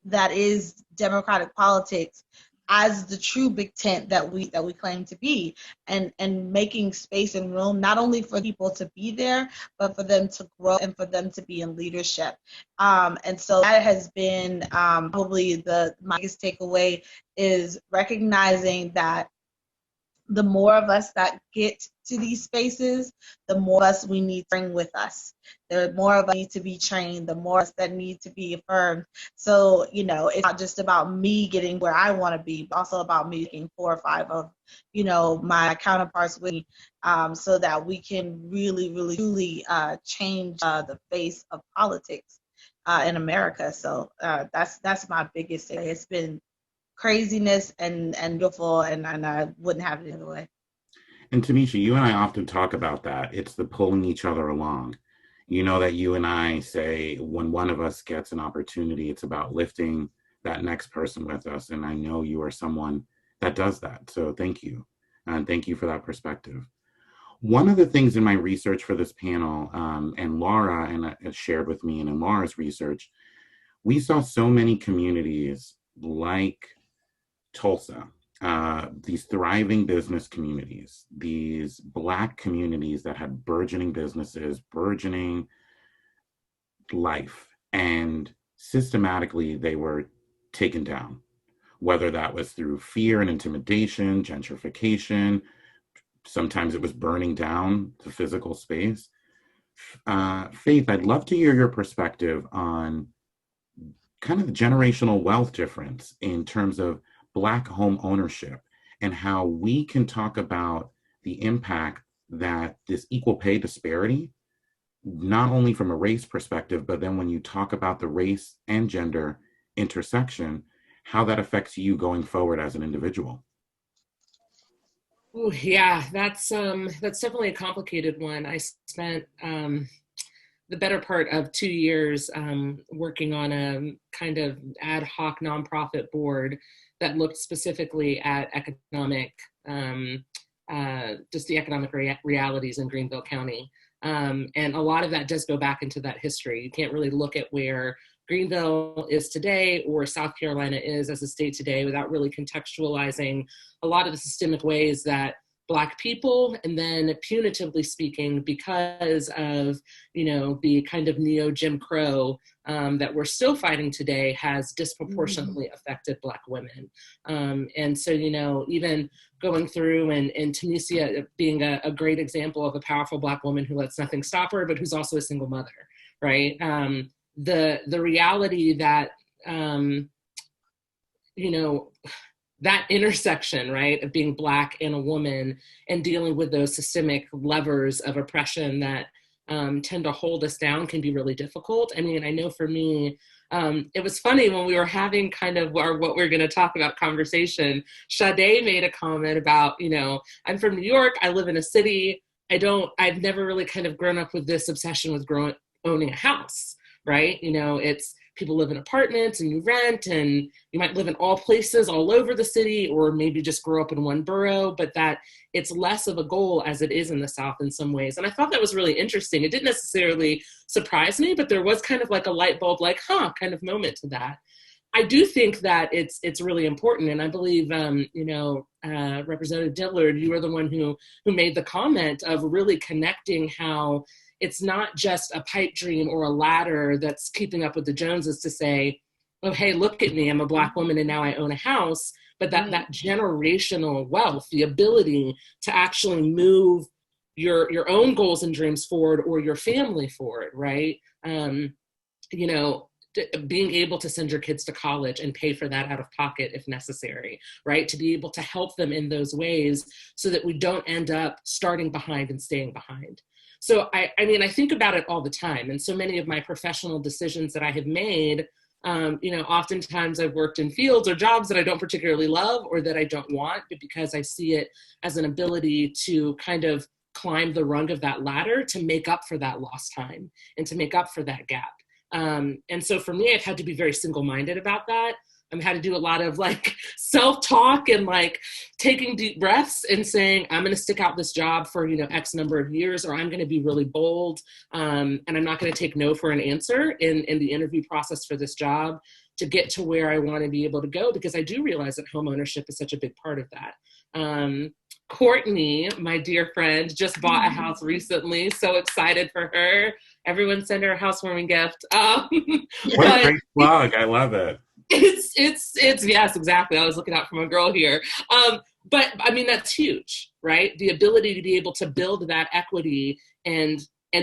that is democratic politics as the true big tent that we claim to be, and making space and room not only for people to be there, but for them to grow and for them to be in leadership. And so that has been probably my biggest takeaway, is recognizing that the more of us that get to these spaces, the more of us we need to bring with us. The more of us need to be trained, the more of us that need to be affirmed. So, it's not just about me getting where I want to be, but also about me getting 4 or 5 of, my counterparts with me, so that we can really, really, truly change the face of politics in America. So that's my biggest thing. It's been craziness and beautiful, and I wouldn't have it any other way. And Tamisha, you and I often talk about that. It's the pulling each other along. You know that you and I say when one of us gets an opportunity, it's about lifting that next person with us. And I know you are someone that does that. So thank you. And thank you for that perspective. One of the things in my research for this panel, and Laura shared with me, and in Laura's research, we saw so many communities like Tulsa, these thriving business communities, these Black communities that had burgeoning businesses, burgeoning life, and systematically they were taken down, whether that was through fear and intimidation, gentrification, sometimes it was burning down the physical space. Faith, I'd love to hear your perspective on kind of the generational wealth difference in terms of Black home ownership and how we can talk about the impact that this equal pay disparity, not only from a race perspective, but then when you talk about the race and gender intersection, how that affects you going forward as an individual. Oh yeah, that's definitely a complicated one. I spent the better part of 2 years working on a kind of ad hoc nonprofit board that looked specifically at economic, just the economic realities in Greenville County. And a lot of that does go back into that history. You can't really look at where Greenville is today or South Carolina is as a state today without really contextualizing a lot of the systemic ways that Black people, and then punitively speaking, because of, the kind of neo-Jim Crow that we're still fighting today, has disproportionately affected Black women. And so, even going through and Tunisia being a great example of a powerful Black woman who lets nothing stop her, but who's also a single mother, right? The reality that, that intersection, right, of being Black and a woman and dealing with those systemic levers of oppression that tend to hold us down can be really difficult. I mean, I know for me, it was funny when we were having kind of what we're going to talk about conversation, Sade made a comment about, I'm from New York, I live in a city, I've never really kind of grown up with this obsession with owning a house, right? It's people live in apartments and you rent, and you might live in all places all over the city, or maybe just grow up in one borough, but that it's less of a goal as it is in the South in some ways. And I thought that was really interesting. It didn't necessarily surprise me, but there was kind of like a light bulb, like, kind of moment to that. I do think that it's really important. And I believe, Representative Dillard, you were the one who made the comment of really connecting how it's not just a pipe dream or a ladder that's keeping up with the Joneses to say, oh, hey, look at me, I'm a Black woman and now I own a house, but that generational wealth, the ability to actually move your own goals and dreams forward or your family forward, right? Being able to send your kids to college and pay for that out of pocket if necessary, right? To be able to help them in those ways so that we don't end up starting behind and staying behind. So I think about it all the time. And so many of my professional decisions that I have made, oftentimes I've worked in fields or jobs that I don't particularly love or that I don't want, but because I see it as an ability to kind of climb the rung of that ladder to make up for that lost time and to make up for that gap. And so for me, I've had to be very single-minded about that. I've had to do a lot of like self-talk and like taking deep breaths and saying, I'm going to stick out this job for, X number of years, or I'm going to be really bold. And I'm not going to take no for an answer in the interview process for this job to get to where I want to be able to go, because I do realize that homeownership is such a big part of that. Courtney, my dear friend, just bought a house recently. So excited for her. Everyone send her a housewarming gift. What a great plug. I love it. It's yes, exactly. I was looking out for my girl here. But I mean, that's huge, right? The ability to be able to build that equity and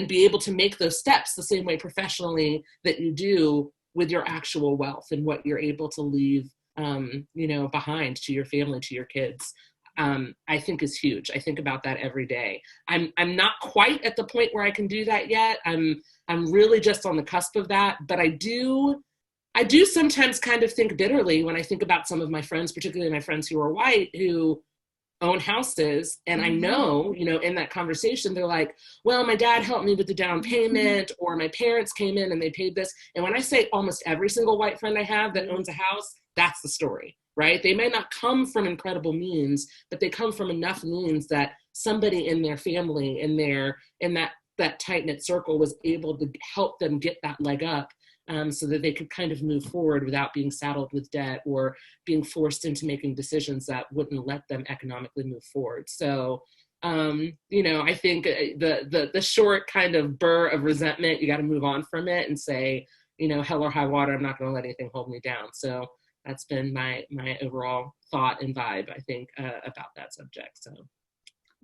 be able to make those steps the same way professionally that you do with your actual wealth and what you're able to leave, behind to your family, to your kids. I think is huge. I think about that every day. I'm not quite at the point where I can do that yet. I'm really just on the cusp of that, but I do sometimes kind of think bitterly when I think about some of my friends, particularly my friends who are white, who own houses. And I know, in that conversation, they're like, well, my dad helped me with the down payment, or my parents came in and they paid this. And when I say almost every single white friend I have that owns a house, that's the story, right? They may not come from incredible means, but they come from enough means that somebody in their family, in that tight-knit circle, was able to help them get that leg up. So that they could kind of move forward without being saddled with debt or being forced into making decisions that wouldn't let them economically move forward. So, I think the short kind of burr of resentment, you got to move on from it and say, hell or high water, I'm not going to let anything hold me down. So that's been my overall thought and vibe, I think, about that subject. So.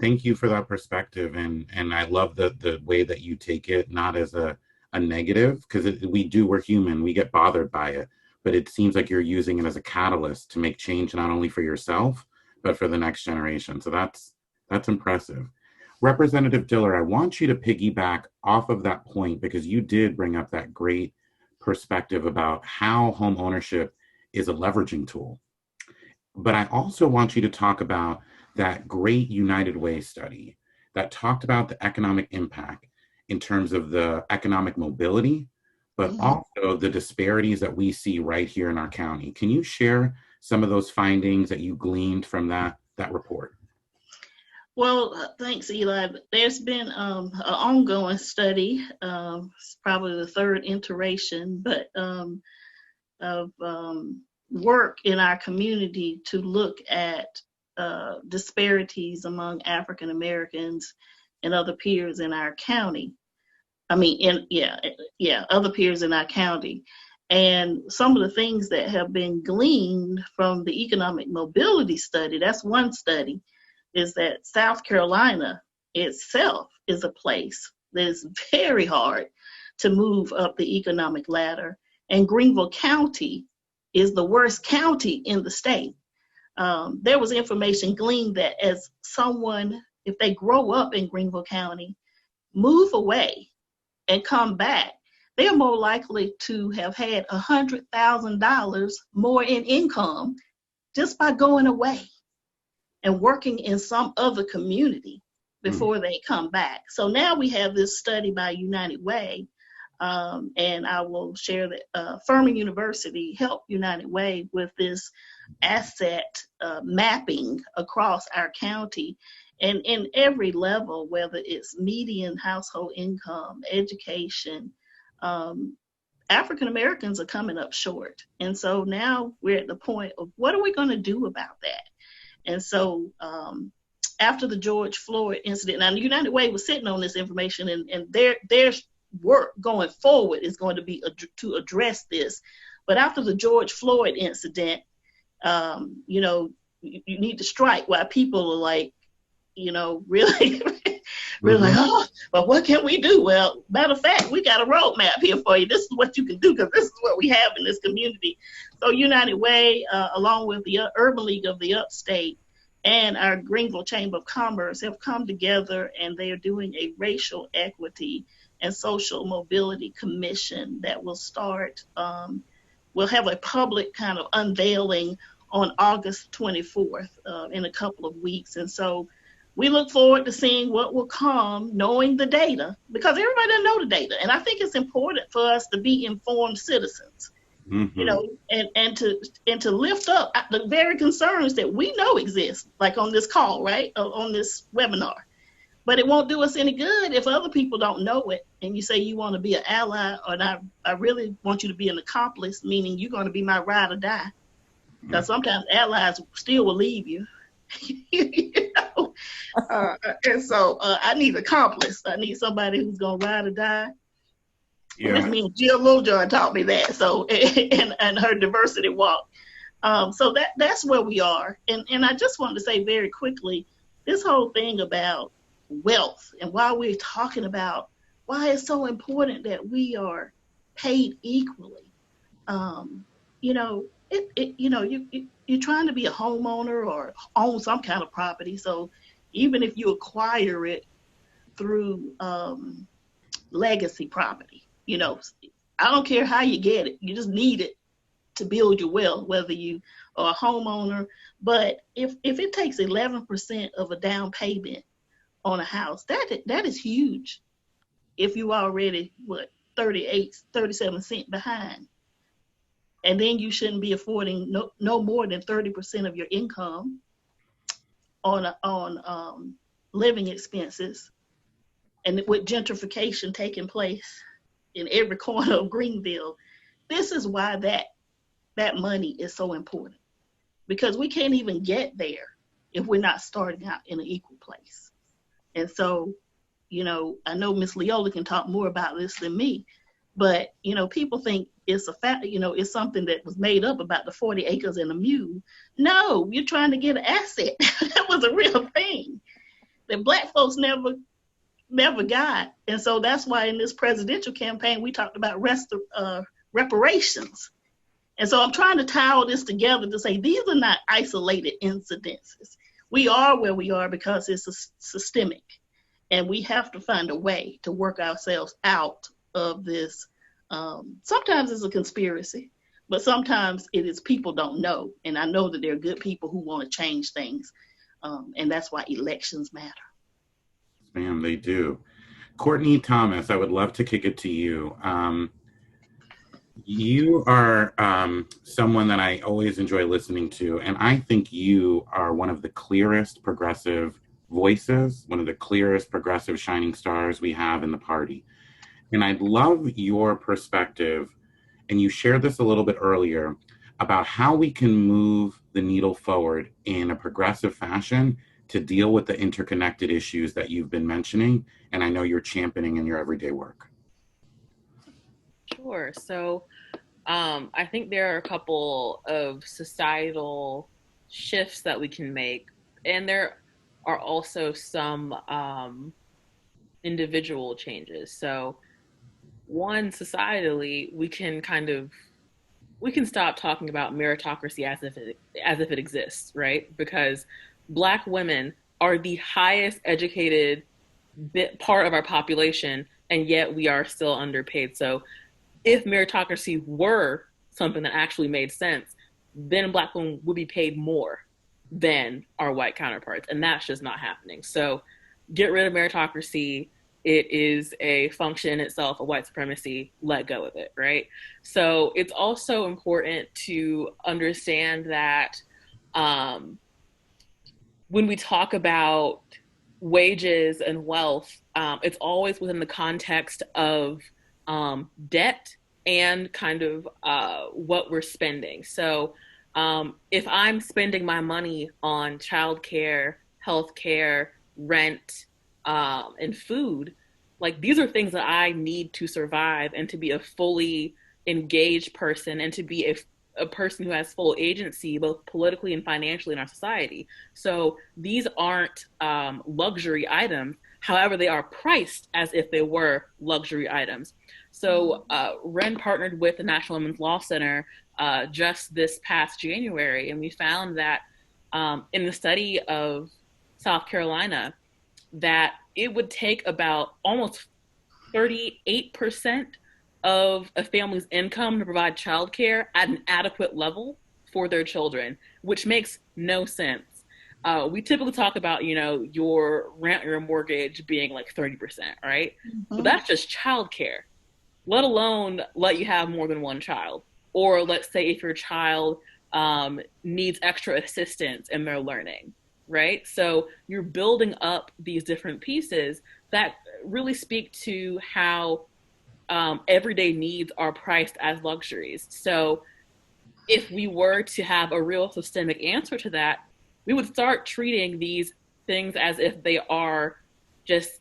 Thank you for that perspective. And I love the way that you take it, not as a negative, because we're human, we get bothered by it, but it seems like you're using it as a catalyst to make change, not only for yourself, but for the next generation. So that's impressive. Representative Diller, I want you to piggyback off of that point, because you did bring up that great perspective about how home ownership is a leveraging tool. But I also want you to talk about that great United Way study that talked about the economic impact in terms of the economic mobility, but also the disparities that we see right here in our county. Can you share some of those findings that you gleaned from that report? Well, thanks, Eli. There's been an ongoing study, it's probably the third iteration, but of work in our community to look at disparities among African Americans and other peers in our county. Other peers in our county. And some of the things that have been gleaned from the economic mobility study, that's one study, is that South Carolina itself is a place that is very hard to move up the economic ladder. And Greenville County is the worst county in the state. There was information gleaned that as someone, if they grow up in Greenville County, move away and come back, they are more likely to have had $100,000 more in income just by going away and working in some other community before they come back. So now we have this study by United Way, and I will share that Furman University helped United Way with this asset mapping across our county. And in every level, whether it's median household income, education, African Americans are coming up short. And so now we're at the point of what are we going to do about that? And so after the George Floyd incident, now United Way was sitting on this information, and their work going forward is going to be to address this. But after the George Floyd incident, you need to strike while people are like, really, really like, oh, but what can we do? Well, matter of fact, we got a roadmap here for you. This is what you can do, because this is what we have in this community. So United Way, along with the Urban League of the Upstate and our Greenville Chamber of Commerce, have come together, and they are doing a racial equity and social mobility commission that will start. We'll have a public kind of unveiling on August 24th in a couple of weeks. And so we look forward to seeing what will come, knowing the data, because everybody doesn't know the data. And I think it's important for us to be informed citizens, and to lift up the very concerns that we know exist, like on this call, right, on this webinar. But it won't do us any good if other people don't know it. And you say you want to be an ally, or I really want you to be an accomplice, meaning you're going to be my ride or die. Because sometimes allies still will leave you. And so I need an accomplice. I need somebody who's going to ride or die. Yeah. This means Jill Littlejohn taught me that. So, and her diversity walk. So that's where we are. And I just wanted to say very quickly, this whole thing about wealth and why we're talking about why it's so important that we are paid equally. You know, you're trying to be a homeowner or own some kind of property. So even if you acquire it through legacy property, I don't care how you get it. You just need it to build your wealth, whether you are a homeowner. But if it takes 11% of a down payment on a house, that is huge. If you already 37 cents behind, and then you shouldn't be affording no more than 30% of your income on living expenses, and with gentrification taking place in every corner of Greenville, this is why that money is so important, because we can't even get there if we're not starting out in an equal place. And so, I know Miss Leola can talk more about this than me, but, people think it's a fact, it's something that was made up about the 40 acres and a mule. No, you're trying to get an asset. That was a real thing that Black folks never got. And so that's why in this presidential campaign, we talked about reparations. And so I'm trying to tie all this together to say these are not isolated incidences. We are where we are because it's systemic, and we have to find a way to work ourselves out of this. Sometimes it's a conspiracy, but sometimes it is people don't know. And I know that there are good people who want to change things, and that's why elections matter. Ma'am, they do. Courtney Thomas, I would love to kick it to you. You are someone that I always enjoy listening to, and I think you are one of the clearest progressive voices, one of the clearest progressive shining stars we have in the party. And I'd love your perspective, and you shared this a little bit earlier, about how we can move the needle forward in a progressive fashion to deal with the interconnected issues that you've been mentioning, and I know you're championing in your everyday work. Sure. So I think there are a couple of societal shifts that we can make, and there are also some individual changes. So one, societally, we can stop talking about meritocracy as if it exists, right? Because Black women are the highest educated part of our population, and yet we are still underpaid. So if meritocracy were something that actually made sense, then Black women would be paid more than our white counterparts, and that's just not happening. So get rid of meritocracy. It is a function in itself of white supremacy. Let go of it, right? So it's also important to understand that when we talk about wages and wealth, it's always within the context of debt and kind of what we're spending. So if I'm spending my money on childcare, healthcare, rent, and food, like these are things that I need to survive and to be a fully engaged person and to be a person who has full agency, both politically and financially in our society. So these aren't luxury items. However, they are priced as if they were luxury items. So Ren partnered with the National Women's Law Center just this past January, and we found that in the study of South Carolina, that it would take about almost 38% of a family's income to provide childcare at an adequate level for their children, which makes no sense. We typically talk about, your rent or your mortgage being like 30%, right? Mm-hmm. But that's just childcare, let alone let you have more than one child. Or let's say if your child needs extra assistance in their learning, right? So you're building up these different pieces that really speak to how everyday needs are priced as luxuries. So if we were to have a real systemic answer to that, we would start treating these things as if they are just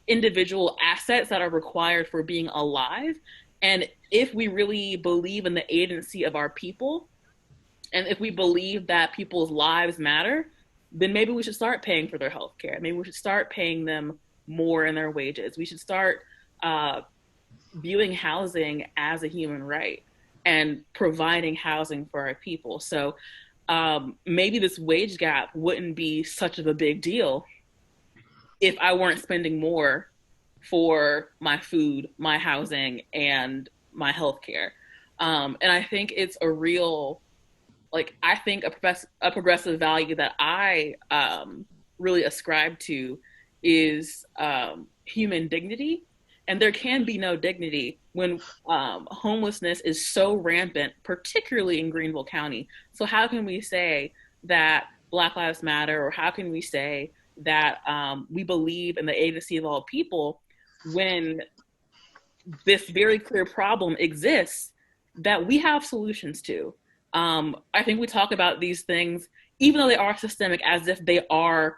individual assets that are required for being alive. And if we really believe in the agency of our people, And if we believe that people's lives matter, then maybe we should start paying for their health care. Maybe we should start paying them more in their wages. We should start uh, viewing housing as a human right and providing housing for our people. So maybe this wage gap wouldn't be such of a big deal if I weren't spending more for my food, my housing, and my healthcare. And I think it's a real, like, I think a progressive value that I really ascribe to is human dignity. And there can be no dignity when homelessness is so rampant, particularly in Greenville County. So, how can we say that Black Lives Matter, or how can we say that we believe in the agency of all people when this very clear problem exists that we have solutions to? I think we talk about these things, even though they are systemic, as if they are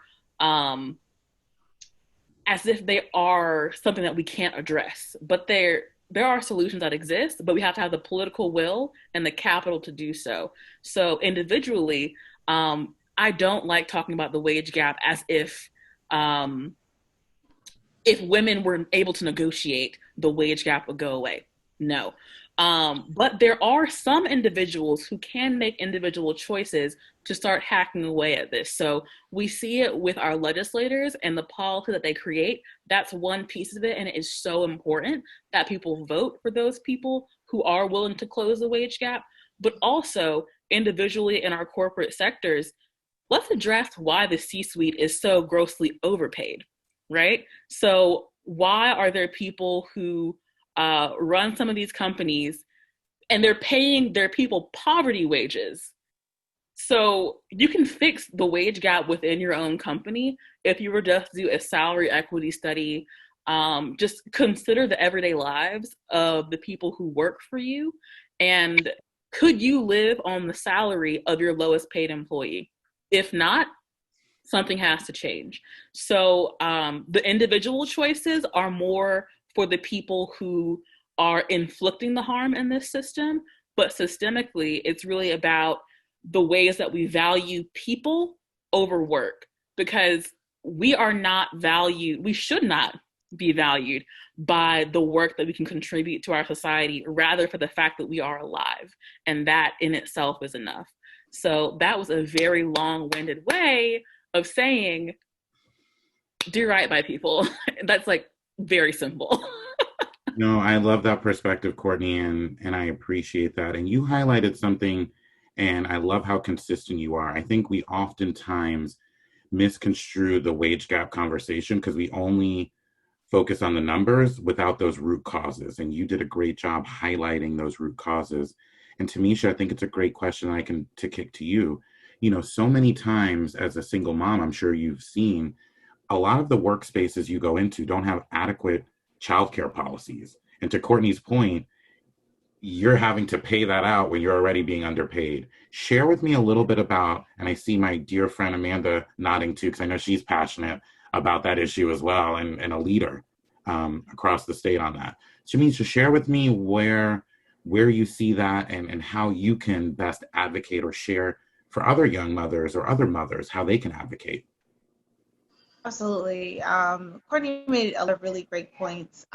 something that we can't address. But there are solutions that exist, but we have to have the political will and the capital to do so. So individually, I don't like talking about the wage gap as if women were able to negotiate, the wage gap would go away. No. But there are some individuals who can make individual choices to start hacking away at this. So we see it with our legislators and the policy that they create. That's one piece of it. And it is so important that people vote for those people who are willing to close the wage gap. But also individually in our corporate sectors, let's address why the C-suite is so grossly overpaid, right? So why are there people who run some of these companies and they're paying their people poverty wages? So you can fix the wage gap within your own company if you were just to do a salary equity study. Just consider the everyday lives of the people who work for you, and could you live on the salary of your lowest paid employee? If not, something has to change. So the individual choices are more for the people who are inflicting the harm in this system, but systemically, it's really about the ways that we value people over work, because we should not be valued by the work that we can contribute to our society, rather for the fact that we are alive. And that in itself is enough. So that was a very long-winded way of saying, do right by people. That's like very simple. No, I love that perspective, Courtney, and I appreciate that. And you highlighted something, and I love how consistent you are. I think we oftentimes misconstrue the wage gap conversation because we only focus on the numbers without those root causes. And you did a great job highlighting those root causes. And Tamisha, I think it's a great question to kick to you. You know, so many times as a single mom, I'm sure you've seen a lot of the workspaces you go into don't have adequate childcare policies. And to Courtney's point, you're having to pay that out when you're already being underpaid. Share with me a little bit about, and I see my dear friend Amanda nodding too, because I know she's passionate about that issue as well, and a leader across the state on that. Shamisha, share with me where you see that and how you can best advocate or share for other young mothers or other mothers, how they can advocate. Absolutely. Courtney made a lot of really great points.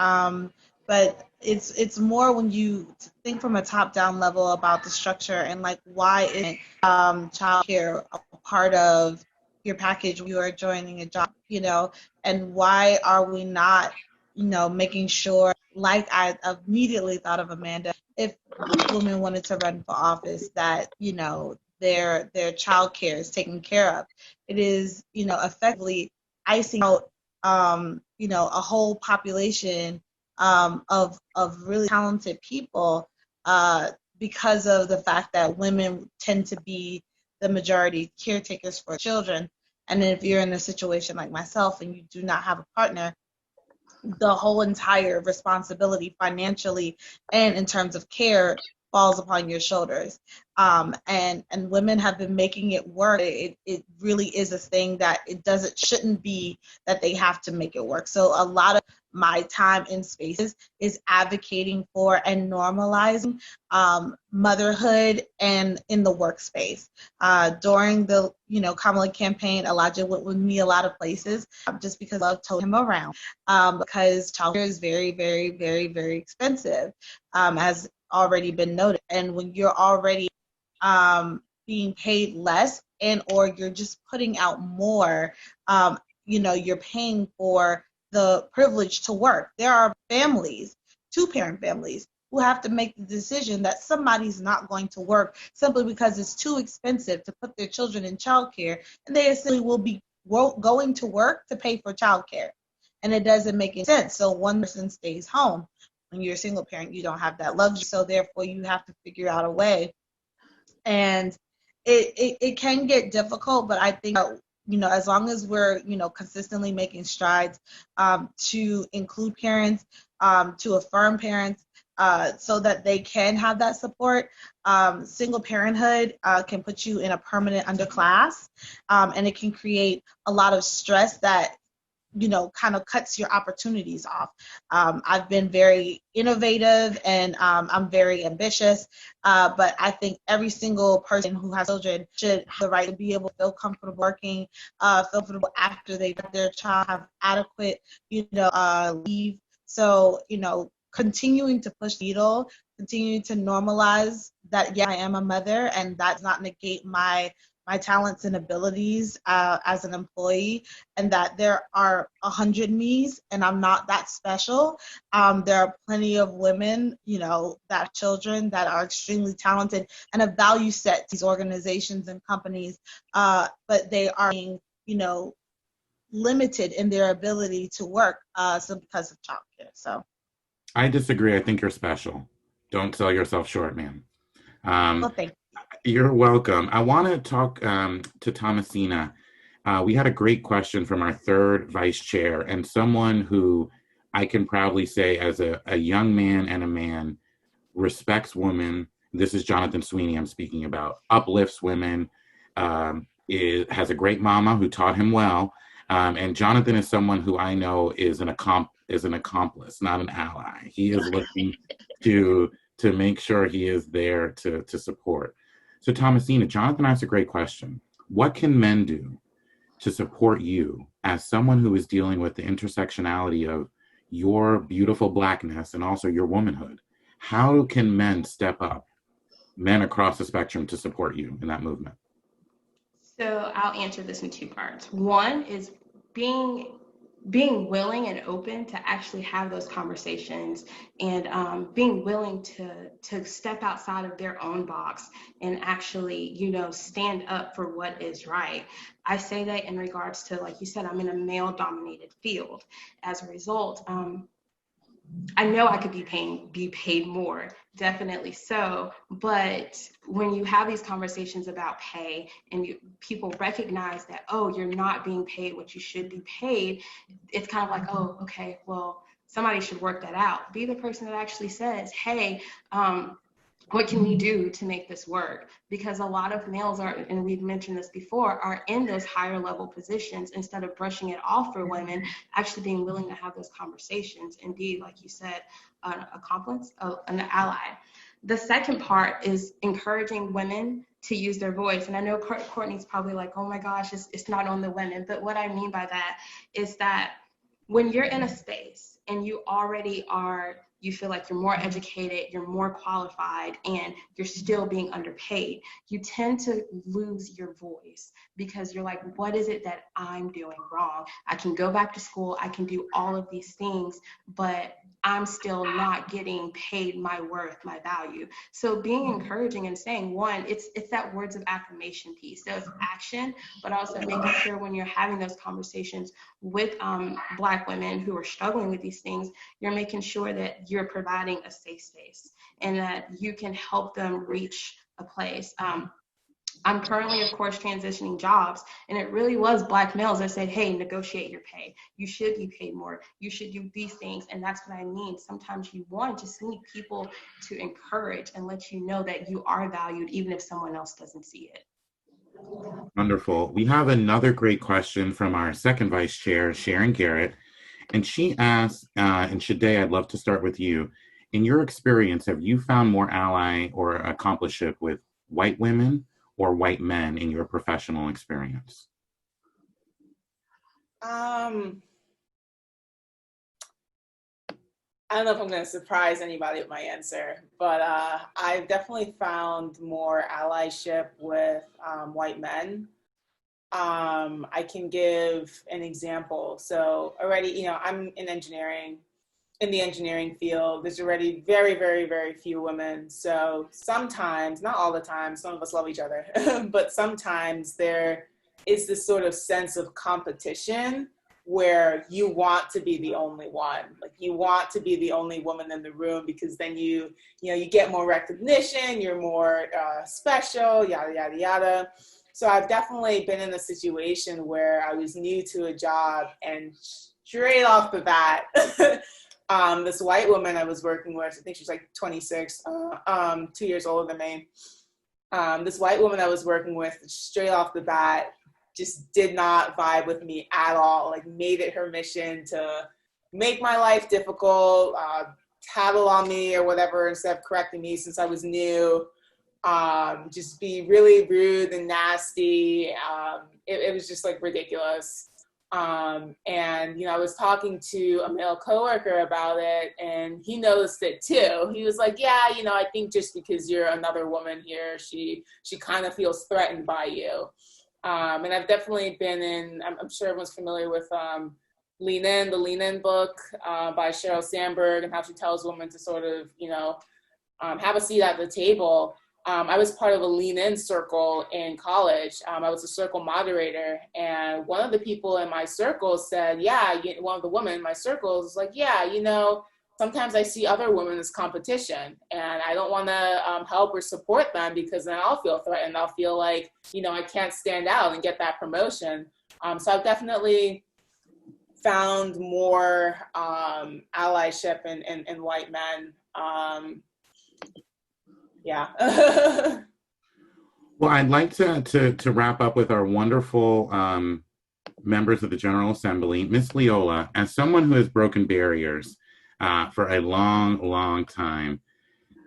But it's more when you think from a top-down level about the structure and like why isn't childcare a part of your package when you are joining a job, you know, and why are we not, you know, making sure, like I immediately thought of Amanda, if women wanted to run for office, that, you know, their child care is taken care of. It is, you know, effectively icing out, you know, a whole population of really talented people because of the fact that women tend to be the majority caretakers for children. And if you're in a situation like myself and you do not have a partner, the whole entire responsibility financially and in terms of care falls upon your shoulders. And women have been making it work. It really is a thing that shouldn't be that they have to make it work. So a lot of my time in spaces is advocating for and normalizing motherhood and in the workspace. During the Kamala campaign, Elijah went with me a lot of places just because I love towing him around, because childcare is very, very, very, very expensive, as already been noted. And when you're already being paid less and or you're just putting out more, you're paying for the privilege to work. There are families, two-parent families, who have to make the decision that somebody's not going to work simply because it's too expensive to put their children in childcare, and they essentially will be going to work to pay for childcare. And it doesn't make any sense. So one person stays home. When you're a single parent, you don't have that luxury. So therefore, you have to figure out a way. And it can get difficult, but I think as long as we're consistently making strides to include parents, to affirm parents, so that they can have that support. Single parenthood can put you in a permanent underclass, and it can create a lot of stress that kind of cuts your opportunities off. I've been very innovative and I'm very ambitious, but I think every single person who has children should have the right to be able to feel comfortable working, feel comfortable after they get their child, have adequate, leave. So, continuing to push the needle, continuing to normalize that, yeah, I am a mother, and that does not negate my talents and abilities as an employee, and that there are 100 me's and I'm not that special. There are plenty of women, that have children that are extremely talented and have value set these organizations and companies, but they are being, limited in their ability to work so because of childcare. So I disagree. I think you're special. Don't sell yourself short, man. well, thank you. You're welcome. I want to talk to Thomasina. We had a great question from our third vice chair, and someone who I can proudly say as a young man and a man respects women. This is Jonathan Sweeney I'm speaking about. Uplifts women, has a great mama who taught him well. And Jonathan is someone who I know is an accomplice, not an ally. He is looking to make sure he is there to support. So Thomasina, Jonathan asked a great question. What can men do to support you as someone who is dealing with the intersectionality of your beautiful Blackness and also your womanhood? How can men step up, men across the spectrum, to support you in that movement? So I'll answer this in two parts. One is being willing and open to actually have those conversations, and being willing to step outside of their own box and actually, stand up for what is right. I say that in regards to, like you said, I'm in a male-dominated field. As a result, I know I could be paid more, definitely so. But when you have these conversations about pay and people recognize that, oh, you're not being paid what you should be paid, it's kind of like, oh, okay, well, somebody should work that out. Be the person that actually says, hey, what can we do to make this work? Because a lot of males are, and we've mentioned this before, are in those higher level positions. Instead of brushing it off for women, actually being willing to have those conversations. Indeed, like you said, an accomplice, an ally. The second part is encouraging women to use their voice. And I know Courtney's probably like, oh my gosh, it's not on the women. But what I mean by that is that when you're in a space and you already are, you feel like you're more educated, you're more qualified, and you're still being underpaid, you tend to lose your voice because you're like, what is it that I'm doing wrong? I can go back to school, I can do all of these things, but I'm still not getting paid my worth, my value. So being encouraging and saying, one, it's that words of affirmation piece. So it's action, but also making sure when you're having those conversations with Black women who are struggling with these things, you're making sure that you're providing a safe space and that you can help them reach a place. I'm currently, of course, transitioning jobs, and it really was Black males that said, hey, negotiate your pay. You should be paid more. You should do these things. And that's what I mean. Sometimes you just need people to encourage and let you know that you are valued, even if someone else doesn't see it. Wonderful. We have another great question from our second vice chair, Sharon Garrett. And she asks, and Shade, I'd love to start with you. In your experience, have you found more ally or accompliceship with white women or white men in your professional experience? I don't know if I'm going to surprise anybody with my answer, but I've definitely found more allyship with white men. I can give an example. So already, I'm in the engineering field. There's already very, very, very few women. So sometimes, not all the time, some of us love each other, but sometimes there is this sort of sense of competition where you want to be the only one. Like you want to be the only woman in the room because then you get more recognition, you're more special, yada, yada, yada. So I've definitely been in a situation where I was new to a job and straight off the bat, this white woman I was working with, I think she's like 26, 2 years older than me. This white woman I was working with straight off the bat just did not vibe with me at all, like made it her mission to make my life difficult, tattle on me or whatever instead of correcting me since I was new. Just be really rude and nasty. It was just like ridiculous. And, I was talking to a male coworker about it and he noticed it too. He was like, yeah, I think just because you're another woman here, she kind of feels threatened by you. And I've definitely been in, I'm sure everyone's familiar with Lean In, the Lean In book by Sheryl Sandberg and how she tells women to sort of, have a seat at the table. I was part of a Lean In circle in college. I was a circle moderator, and one of the people in my circle said, one of the women in my circle was like, sometimes I see other women as competition, and I don't want to help or support them because then I'll feel threatened. I'll feel like, I can't stand out and get that promotion. So I've definitely found more allyship in white men. Yeah. Well, I'd like to wrap up with our wonderful members of the General Assembly. Ms. Leola, as someone who has broken barriers for a long, long time,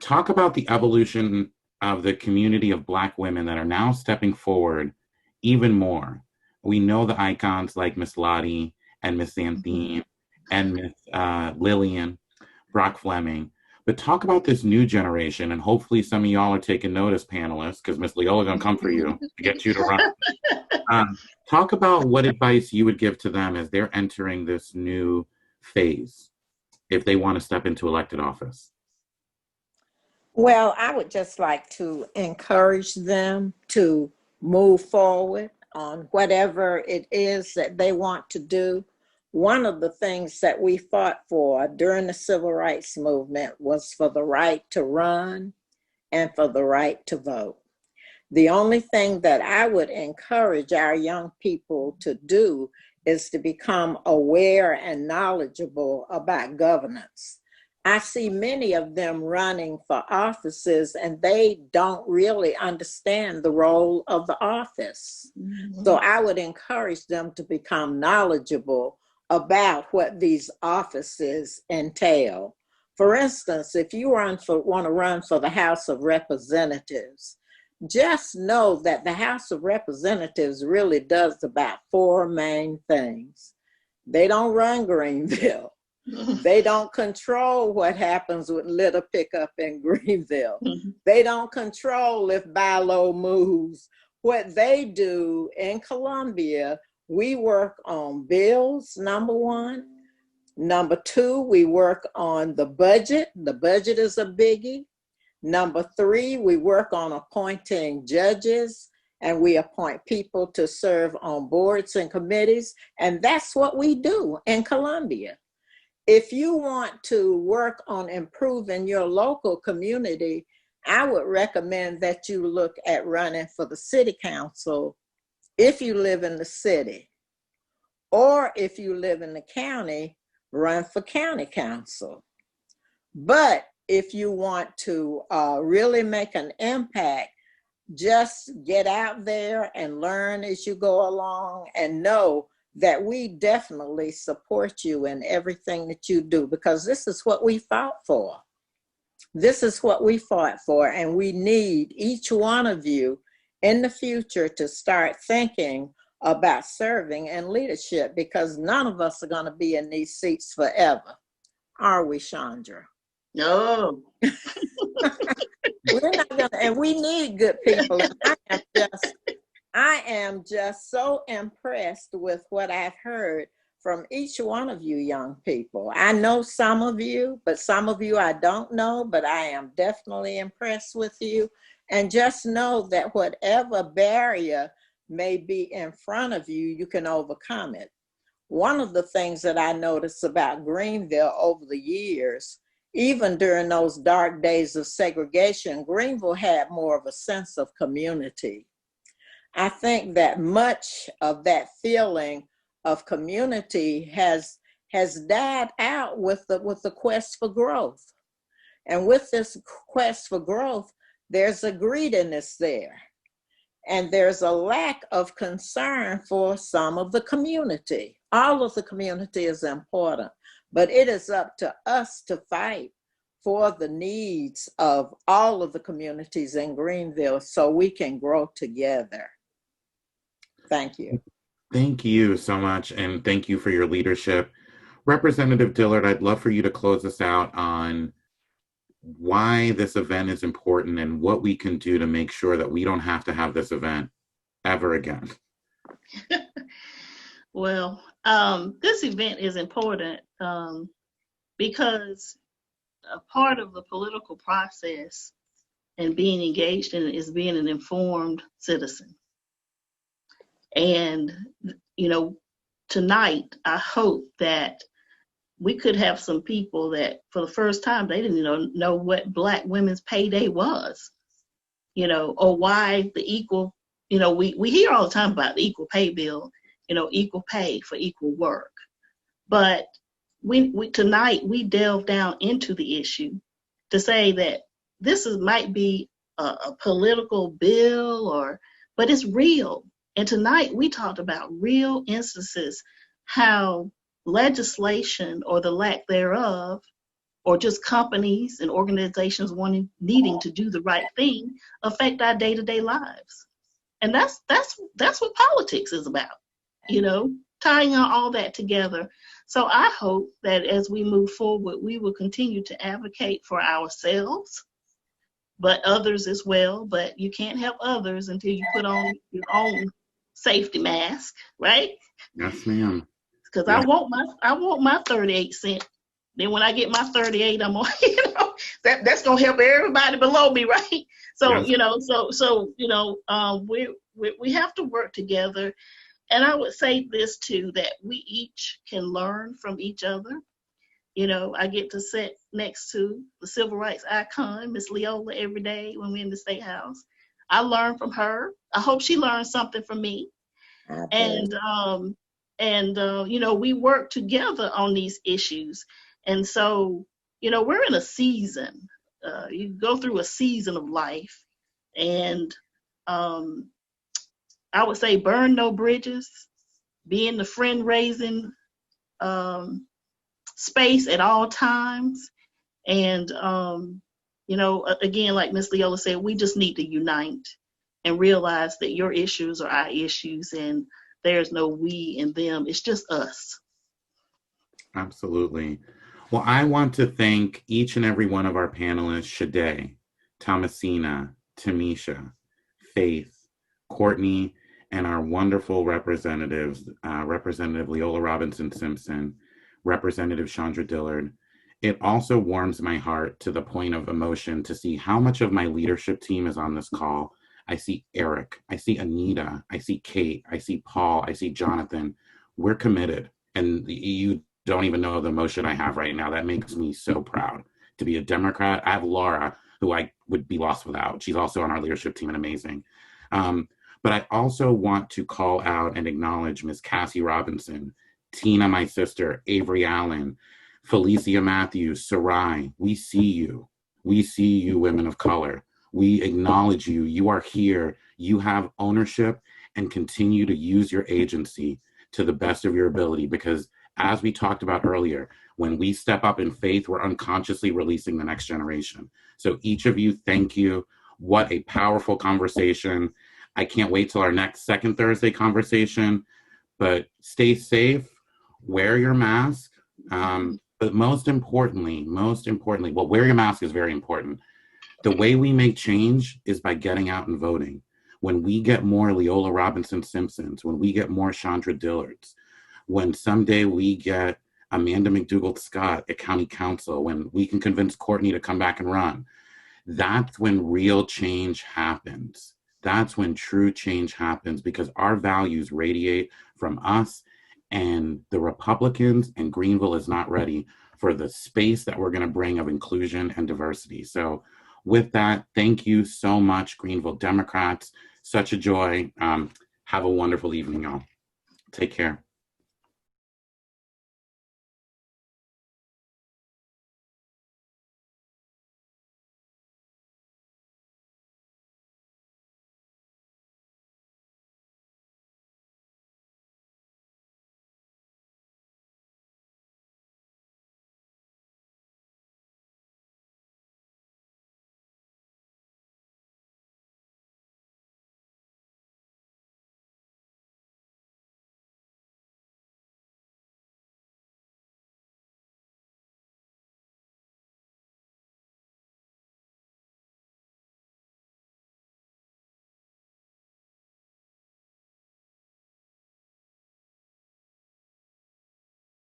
talk about the evolution of the community of Black women that are now stepping forward even more. We know the icons like Miss Lottie and Miss Anthene and Miss Lillian, Brock Fleming. But talk about this new generation, and hopefully some of y'all are taking notice, panelists, because Miss Leola gonna come for you to get you to run. Talk about what advice you would give to them as they're entering this new phase, if they want to step into elected office. Well, I would just like to encourage them to move forward on whatever it is that they want to do. One of the things that we fought for during the civil rights movement was for the right to run and for the right to vote. The only thing that I would encourage our young people to do is to become aware and knowledgeable about governance. I see many of them running for offices and they don't really understand the role of the office. So I would encourage them to become knowledgeable about what these offices entail. For instance, if you want to run for the House of Representatives, just know that the House of Representatives really does about 4 main things. They don't run Greenville. They don't control what happens with litter pickup in Greenville. They don't control if Bilo moves. What they do in Columbia, we work on bills, number 1. Number 2, we work on the budget. The budget is a biggie. Number 3, we work on appointing judges and we appoint people to serve on boards and committees. And that's what we do in Columbia. If you want to work on improving your local community, I would recommend that you look at running for the city council if you live in the city, or if you live in the county, run for county council. But if you want to really make an impact, just get out there and learn as you go along, and know that we definitely support you in everything that you do, because this is what we fought for. This is what we fought for, and we need each one of you in the future to start thinking about serving and leadership, because none of us are going to be in these seats forever. Are we, Chandra? No. We're not gonna, and we need good people. And I am just so impressed with what I've heard from each one of you young people. I know some of you, but some of you I don't know, but I am definitely impressed with you. And just know that whatever barrier may be in front of you, you can overcome it. One of the things that I noticed about Greenville over the years, even during those dark days of segregation, Greenville had more of a sense of community. I think that much of that feeling of community has died out with the quest for growth. And with this quest for growth, there's a greediness there. And there's a lack of concern for some of the community. All of the community is important, but it is up to us to fight for the needs of all of the communities in Greenville so we can grow together. Thank you. Thank you so much, and thank you for your leadership. Representative Dillard, I'd love for you to close us out on why this event is important and what we can do to make sure that we don't have to have this event ever again. Well, this event is important because a part of the political process and being engaged in it is being an informed citizen. And, you know, tonight, I hope that we could have some people that for the first time, they didn't know what Black women's payday was, you know, or why the equal, you know, we hear all the time about the equal pay bill, you know, equal pay for equal work. But we tonight, we delve down into the issue to say that this might be a political bill, but it's real. And tonight we talked about real instances how legislation or the lack thereof, or just companies and organizations needing to do the right thing, affect our day-to-day lives. And that's what politics is about, you know, tying all that together. So I hope that as we move forward, we will continue to advocate for ourselves, but others as well. But you can't help others until you put on your own safety mask, right? Yes, ma'am. Because I want my 38 cents. Then when I get my 38, I'm on, you know, that's gonna help everybody below me, right? So yes. You know, we have to work together. And I would say this too, that we each can learn from each other. You know, I get to sit next to the civil rights icon, Miss Leola, every day when we're in the State House. I learn from her. I hope she learns something from me. Okay. And you know, we work together on these issues. And so, you know, we're in a season. You go through a season of life, and I would say burn no bridges, be in the friend-raising space at all times. And, you know, again, like Ms. Leola said, we just need to unite and realize that your issues are our issues, and there's no we and them. It's just us. Absolutely. Well, I want to thank each and every one of our panelists, Shade, Thomasina, Tamisha, Faith, Courtney, and our wonderful representatives, Representative Leola Robinson Simpson, Representative Chandra Dillard. It also warms my heart to the point of emotion to see how much of my leadership team is on this call. I see Eric, I see Anita, I see Kate, I see Paul, I see Jonathan. We're committed, and you don't even know the emotion I have right now. That makes me so proud to be a Democrat. I have Laura. who I would be lost without. She's also on our leadership team and amazing. But I also want to call out and acknowledge Ms. Cassie Robinson, Tina, my sister, Avery Allen, Felicia Matthews, Sarai. We see you. We see you, women of color. We acknowledge you. You are here. You have ownership, and continue to use your agency to the best of your ability, because as we talked about earlier, when we step up in faith, we're unconsciously releasing the next generation. So each of you, thank you. What a powerful conversation. I can't wait till our next second Thursday conversation, but stay safe, wear your mask. But most importantly, well, wear your mask is very important. The way we make change is by getting out and voting. When we get more Leola Robinson Simpsons, when we get more Chandra Dillards, when someday we get Amanda McDougall Scott at County Council, when we can convince Courtney to come back and run, that's when real change happens. That's when true change happens, because our values radiate from us, and the Republicans and Greenville is not ready for the space that we're going to bring of inclusion and diversity. So with that, thank you so much, Greenville Democrats. Such a joy. Have a wonderful evening, y'all. Take care.